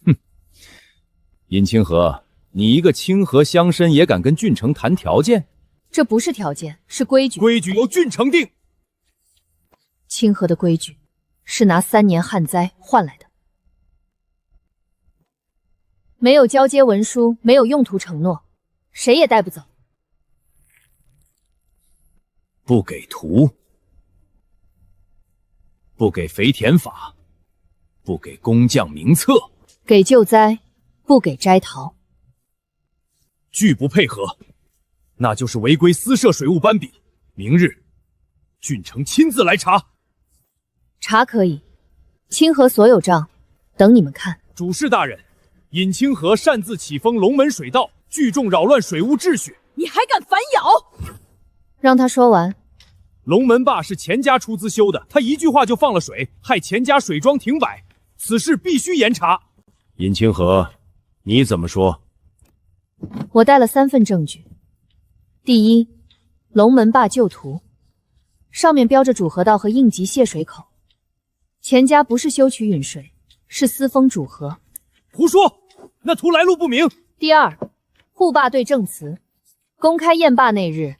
哼，尹清河，你一个清河乡绅也敢跟郡城谈条件？这不是条件，是规矩。规矩由郡城定。清河的规矩是拿3年旱灾换来的，没有交接文书，没有用途承诺，谁也带不走。不给图，不给肥田法，不给工匠名册，给救灾，不给摘桃。拒不配合，那就是违规私设水务班比。明日，郡城亲自来查。查可以，清河所有账，等你们看。主事大人，尹清河擅自启封龙门水道，聚众扰乱水务秩序。你还敢反咬？让他说完。龙门坝是钱家出资修的，他一句话就放了水，害钱家水庄停摆，此事必须严查。尹清河，你怎么说？我带了3份证据。第一，龙门坝旧图，上面标着主河道和应急泄水口。钱家不是修渠引水，是私封主河。胡说，那图来路不明。第二，护坝队证词，公开验坝那日，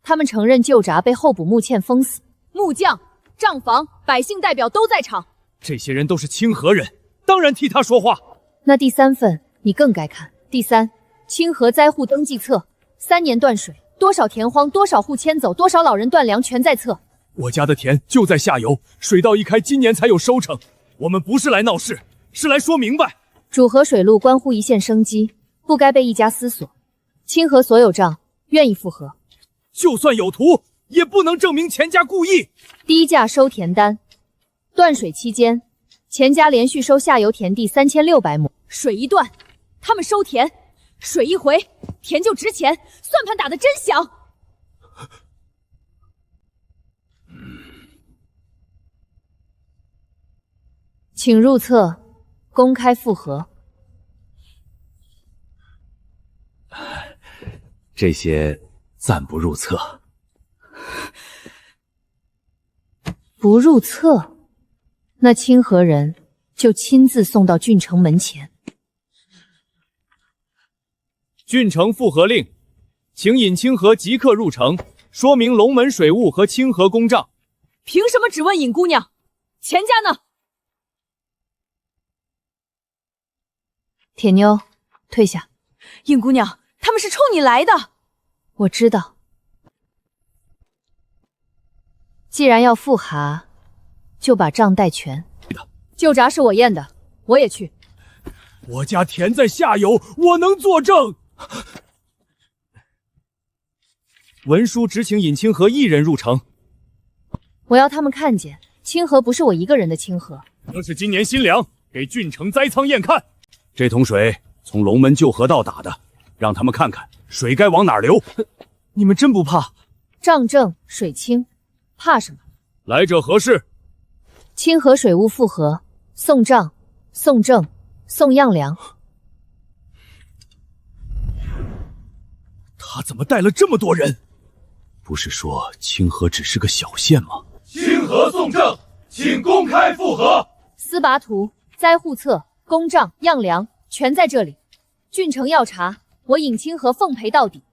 他们承认旧闸被候补木欠封死，木匠、账房、百姓代表都在场。这些人都是清河人，当然替他说话。那第3份你更该看。第3，清河灾户登记册，3年断水，多少田荒，多少户迁走，多少老人断粮，全在册。我家的田就在下游，水道一开，今年才有收成。我们不是来闹事，是来说明白。主河水路关乎一线生机，不该被一家私锁。清河所有账，愿意复核。就算有图，也不能证明钱家故意。低价收田单，断水期间，钱家连续收下游田地3600亩。水一断，他们收田；水一回，田就值钱。算盘打得真响。请入册，公开复核。这些暂不入册。不入册，那清河人就亲自送到郡城门前。郡城复核令，请尹清河即刻入城，说明龙门水务和清河公账。凭什么只问尹姑娘？钱家呢？铁妞，退下。尹姑娘，他们是冲你来的。我知道。既然要复核，就把账带全。旧闸是我验的，我也去。我家田在下游，我能作证。文书只请尹清河一人入城。我要他们看见，清河不是我一个人的清河，这是今年新粮，给郡城灾仓验看。这桶水从龙门旧河道打的，让他们看看水该往哪儿流。你们真不怕？账正水清，怕什么？来者何事？清河水务复核，送账、送证、送样粮。他怎么带了这么多人？不是说清河只是个小县吗？清河送证，请公开复核。司拔图、灾户册、公账、样粮全在这里。郡城要查，我尹清河奉陪到底。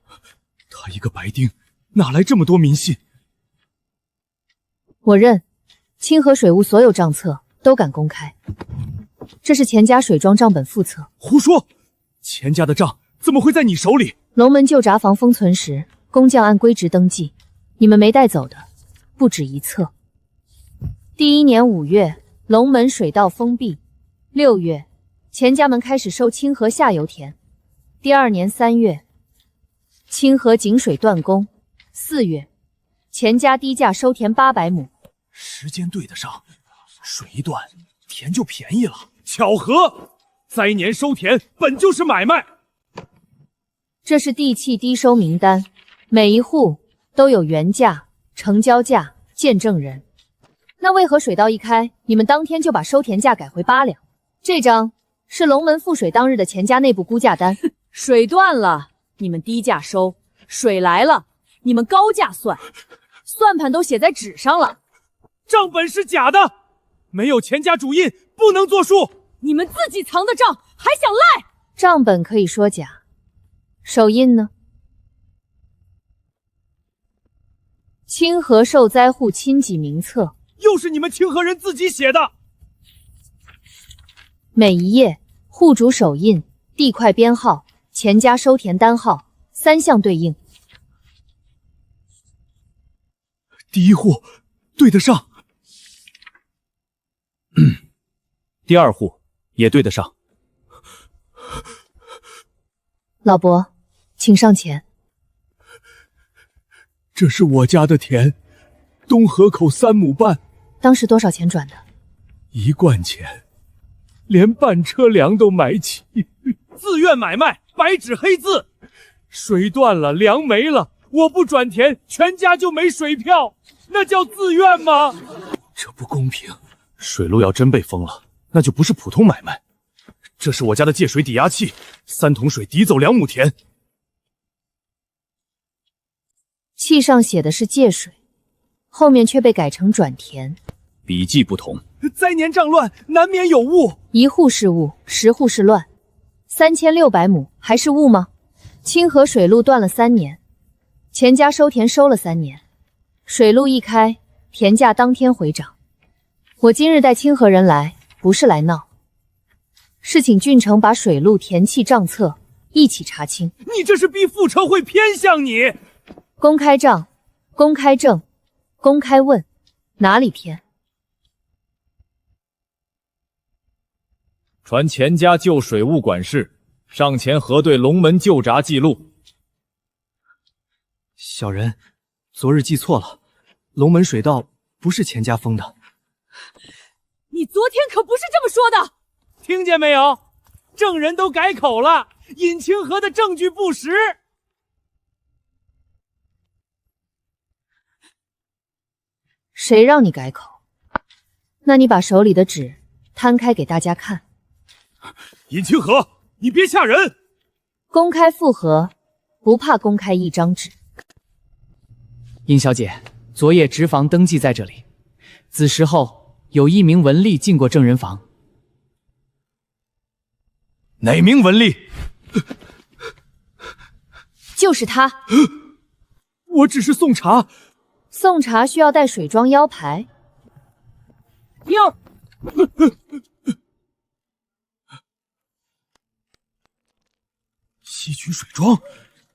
他一个白丁，哪来这么多民信？我认，清河水务所有账册都敢公开。这是钱家水庄账本附册。胡说！钱家的账怎么会在你手里？龙门旧闸房封存时，工匠按规值登记，你们没带走的不止一册。第1年5月，龙门水道封闭；6月，钱家们开始收清河下游田；第2年3月，清河井水断供；4月，钱家低价收田800亩。时间对得上，水一断，田就便宜了。巧合！灾年收田本就是买卖。这是地契低收名单，每一户都有原价、成交价、见证人。那为何水道一开，你们当天就把收田价改回8两？这张是龙门赋水当日的钱家内部估价单。水断了，你们低价收；水来了，你们高价算。算盘都写在纸上了。账本是假的，没有钱家主印，不能作数。你们自己藏的账，还想赖？账本可以说假，手印呢？清河受灾户亲己名册，又是你们清河人自己写的。每一页户主手印、地块编号、钱家收田单号3项对应。第一户对得上，第二户也对得上。老伯，请上前。这是我家的田，东河口3亩半。当时多少钱转的？1贯钱，连半车粮都买起。自愿买卖，白纸黑字。水断了，粮没了，我不转田，全家就没水票，那叫自愿吗？这不公平。水路要真被封了，那就不是普通买卖。这是我家的借水抵押契，3桶水抵走2亩田。契上写的是借水，后面却被改成转田。笔记不同。灾年仗乱，难免有误。1户是误，10户是乱，3600亩还是误吗？清河水路断了3年，钱家收田收了3年，水路一开，田价当天回涨。我今日带清河人来，不是来闹，是请郡城把水路田契账册一起查清。你这是逼富车会偏向你。公开账，公开证，公开问，哪里偏？传钱家旧水务管事上前核对龙门旧闸记录。小人昨日记错了，龙门水道不是钱家封的。你昨天可不是这么说的。听见没有？证人都改口了，尹清河的证据不实。谁让你改口？那你把手里的纸摊开给大家看。尹清河，你别吓人！公开复核，不怕公开一张纸。殷小姐，昨夜执房登记在这里，子时后有1名文吏进过证人房。哪名文吏？就是他。我只是送茶。送茶需要带水庄腰牌。哟，西渠水庄，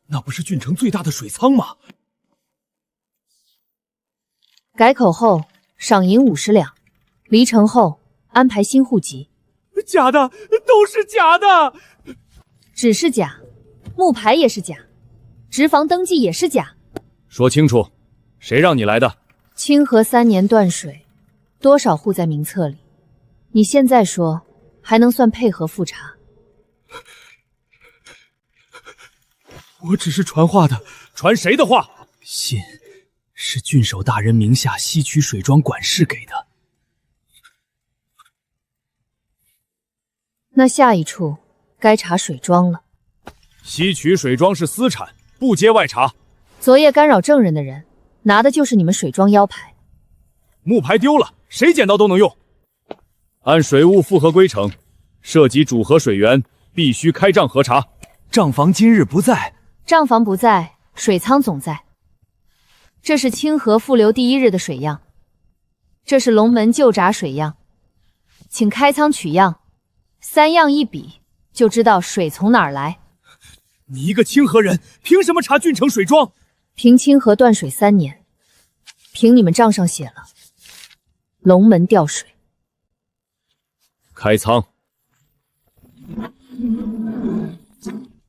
那不是郡城最大的水仓吗？改口后赏银50两，离城后安排新户籍。假的，都是假的。纸是假，木牌也是假，执房登记也是假。说清楚，谁让你来的？清河3年断水，多少户在名册里？你现在说，还能算配合复查？我只是传话的。传谁的话？信是郡守大人名下西渠水庄管事给的。那下一处该查水庄了。西渠水庄是私产，不接外查。昨夜干扰证人的人，拿的就是你们水庄腰牌。木牌丢了，谁捡到都能用。按水务复核规程，涉及主河水源，必须开账核查。账房今日不在。账房不在，水仓总在。这是清河复流第1日的水样，这是龙门旧闸水样，请开仓取样，3样一比，就知道水从哪儿来。你一个清河人，凭什么查郡城水庄？凭清河断水3年，凭你们账上写了龙门调水。开仓。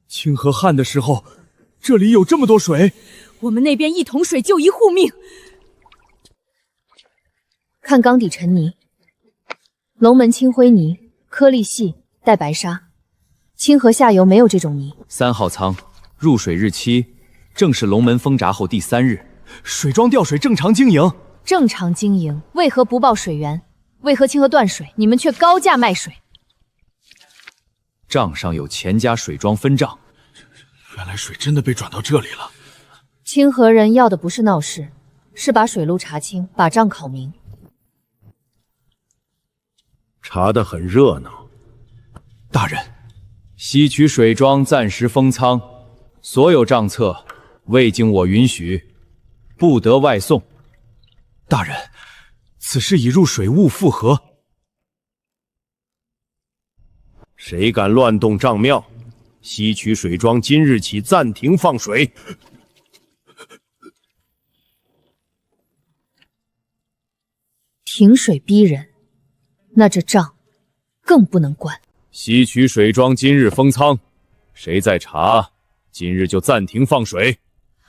清河旱的时候，这里有这么多水。我们那边1桶水救1户命。看缸底沉泥，龙门青灰泥，颗粒细，带白沙。清河下游没有这种泥。3号仓入水日期正是龙门封闸后第3日，水庄调水正常经营。正常经营，为何不报水源？为何清河断水，你们却高价卖水？账上有钱家水庄分账。原来水真的被转到这里了。清河人要的不是闹事，是把水路查清，把账考明。查得很热闹。大人，西渠水庄暂时封仓，所有账册未经我允许，不得外送。大人，此事已入水务复核。谁敢乱动账庙？西渠水庄今日起暂停放水。停水逼人，那这账更不能关。西渠水庄今日封仓，谁再查，今日就暂停放水。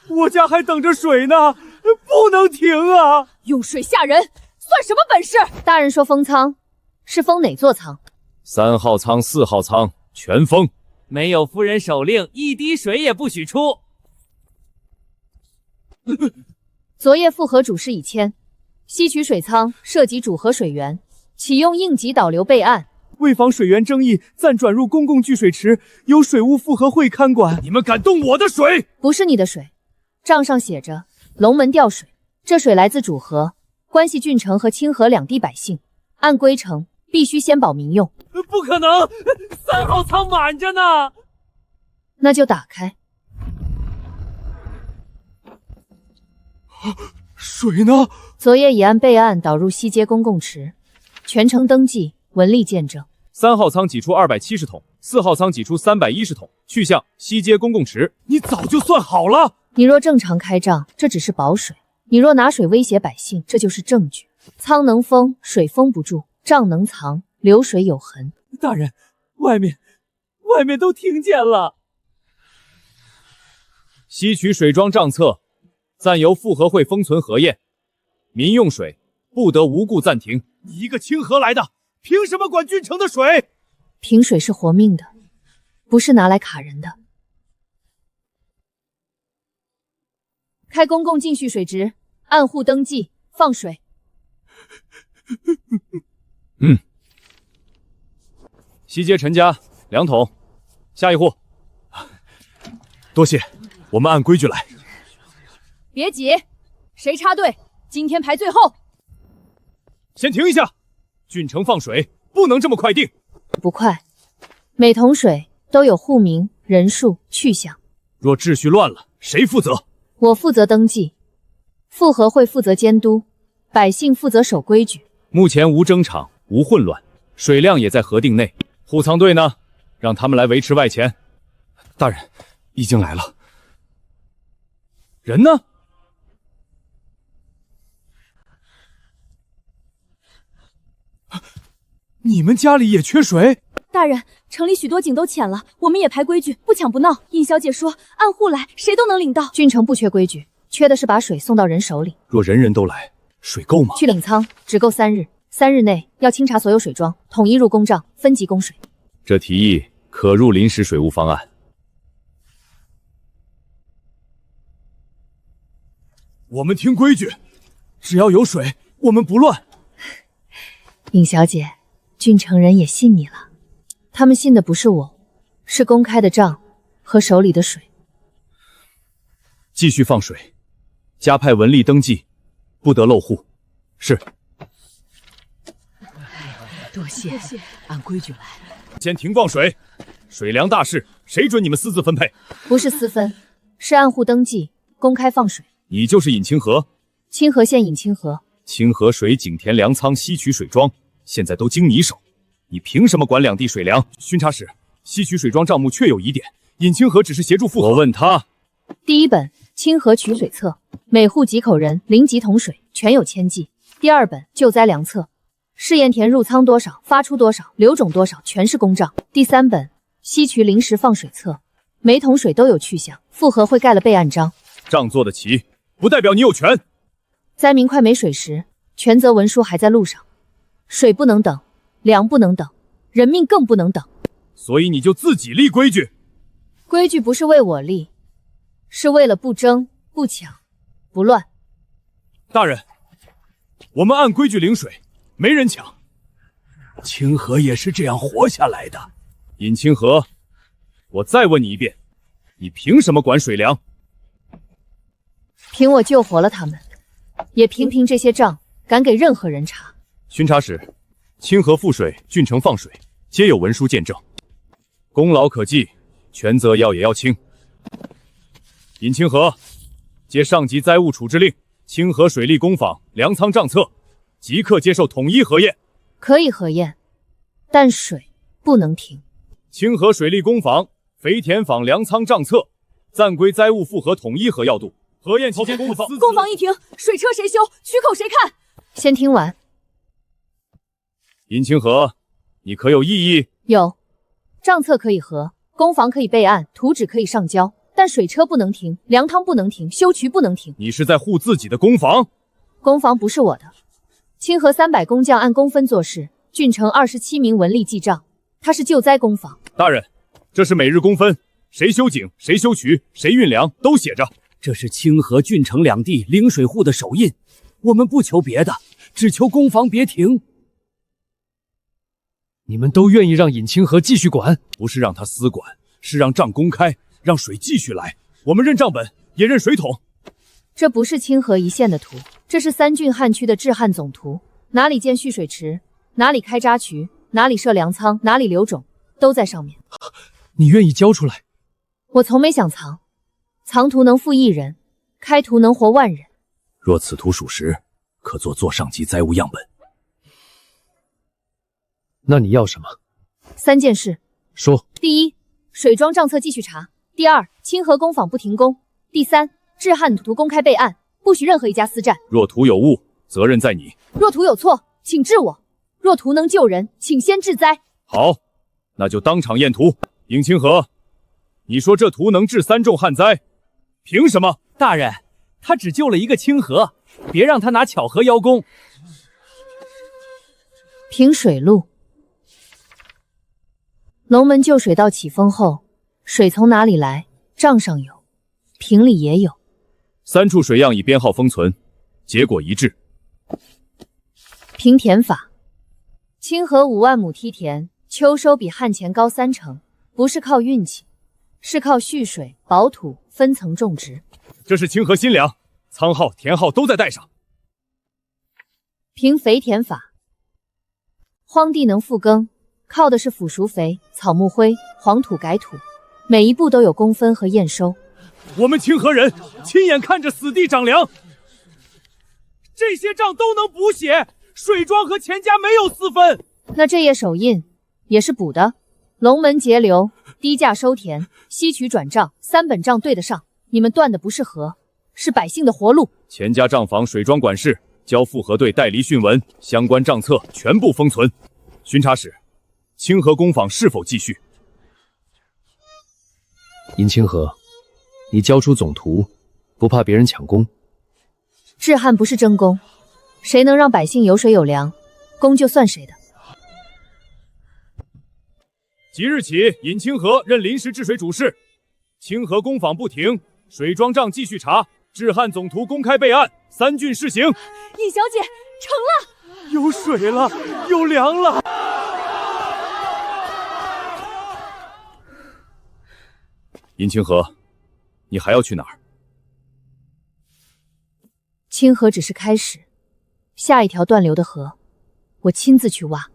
我家还等着水呢，不能停啊！用水吓人，算什么本事？大人说封仓，是封哪座仓？3号仓、4号仓全封。没有夫人手令，一滴水也不许出。昨夜复核主事已签，西渠水仓涉及主河水源，启用应急导流备案。为防水源争议，暂转入公共聚水池，由水务复核会看管。你们敢动我的水？不是你的水，账上写着龙门调水，这水来自主河，关系郡城和清河两地百姓，按规程必须先保民用。不可能，3号仓满着呢。那就打开。水呢？昨夜已按备案导入西街公共池，全程登记，文例见证。3号仓挤出270桶，4号仓挤出310桶，去向西街公共池。你早就算好了。你若正常开账，这只是保水；你若拿水威胁百姓，这就是证据。仓能封，水封不住；账能藏，流水有痕。大人，外面都听见了。西渠水庄账册暂由复核会封存核验，民用水不得无故暂停。你一个清河来的，凭什么管郡城的水？平水是活命的，不是拿来卡人的。开公共进蓄水池，按户登记放水。西街陈家2桶，下一户。多谢，我们按规矩来。别急，谁插队？今天排最后。先停一下，郡城放水不能这么快定。不快，每桶水都有户名、人数、去向。若秩序乱了，谁负责？我负责登记，复核会负责监督，百姓负责守规矩。目前无争场，无混乱，水量也在核定内。护仓队呢？让他们来维持外钱。大人，已经来了。人呢？你们家里也缺水？大人，城里许多井都浅了，我们也排规矩，不抢不闹。尹小姐说，按户来，谁都能领到。郡城不缺规矩，缺的是把水送到人手里。若人人都来，水够吗？去领仓只够3日，3日内要清查所有水庄，统一入公账，分级供水。这提议可入临时水务方案。我们听规矩，只要有水，我们不乱。尹小姐，郡城人也信你了，他们信的不是我，是公开的账和手里的水。继续放水，加派文吏登记，不得漏户。是。多谢，按规矩来。先停放水，水量大事，谁准你们私自分配？不是私分，是按户登记，公开放水。你就是尹清河？清河县尹清河。清河水井田粮仓西渠水庄现在都经你手，你凭什么管2地水粮？巡查使，西渠水庄账目确有疑点，尹清河只是协助复核。我问他，第1本清河取水册，每户几口人、临级桶水全有签记。第2本救灾粮册，试验田入仓多少、发出多少、留种多少，全是公账。第3本西渠临时放水册，每桶水都有去向，复核会盖了备案章。账做得齐，不代表你有权。灾民快没水时，权责文书还在路上。水不能等，粮不能等，人命更不能等。所以你就自己立规矩。规矩不是为我立，是为了不争、不抢、不乱。大人，我们按规矩领水，没人抢。清河也是这样活下来的。尹清河，我再问你一遍，你凭什么管水粮？凭我救活了他们，也凭这些账敢给任何人查。巡查使，清河赋水、郡城放水，皆有文书见证，功劳可记，权责也要轻。尹清河，接上级灾务处置令，清河水利工坊粮仓账册，即刻接受统一核验。可以核验，但水不能停。清河水利工坊、肥田坊粮仓账册暂归灾务复核统一核要度。核验期间，工坊一停，水车谁修？取口谁看？先听完。尹清河，你可有异议？有，账册可以核，工坊可以备案，图纸可以上交，但水车不能停，粮汤不能停，修渠不能停。你是在护自己的工坊？工坊不是我的。清河300工匠按工分做事，郡城27名文吏记账，他是救灾工坊。大人，这是每日工分，谁修井，谁修渠，谁运粮，都写着。这是清河、郡城两地领水户的手印，我们不求别的，只求工坊别停。你们都愿意让尹清河继续管？不是让他私管，是让账公开，让水继续来。我们认账本，也认水桶。这不是清河一县的图，这是3郡旱区的治旱总图，哪里建蓄水池，哪里开渣渠，哪里设粮仓，哪里留种，都在上面。你愿意交出来？我从没想藏，藏图能富1人，开图能活万人。若此图属实，可做座上级灾务样本。那你要什么？3件事。说。第一，水庄账册继续查；第二，清河工坊不停工；第三，治旱图公开备案，不许任何一家私占。若图有误，责任在你；若图有错，请治我；若图能救人，请先治灾。好，那就当场验图。尹清河，你说这图能治3重旱灾，凭什么？大人，他只救了一个清河，别让他拿巧合邀功。凭水路。龙门旧水道起风后，水从哪里来？账上有，瓶里也有。3处水样已编号封存，结果一致。平田法，清河5万亩梯田，秋收比旱前高3成，不是靠运气，是靠蓄水、保土、分层种植。这是清河新粮，仓号、田号都在带上。平肥田法，荒地能复耕，靠的是腐熟肥、草木灰、黄土改土，每一步都有工分和验收。我们清河人亲眼看着死地长粮，这些账都能补写，水庄和钱家没有私分。那这页手印也是补的，龙门节流，低价收田，西渠转账，3本账对得上。你们断的不是河，是百姓的活路。钱家账房水庄管事交复核队代理讯文，相关账册全部封存。巡查使，清河工坊是否继续？尹清河，你交出总图，不怕别人抢功？治旱不是争功，谁能让百姓有水有粮，功就算谁的。即日起，尹清河任临时治水主事，清河工坊不停，水庄账继续查，治旱总图公开备案，3郡试行。尹小姐，成了！有水了，有粮了。尹清河，你还要去哪儿？清河只是开始，下一条断流的河，我亲自去挖。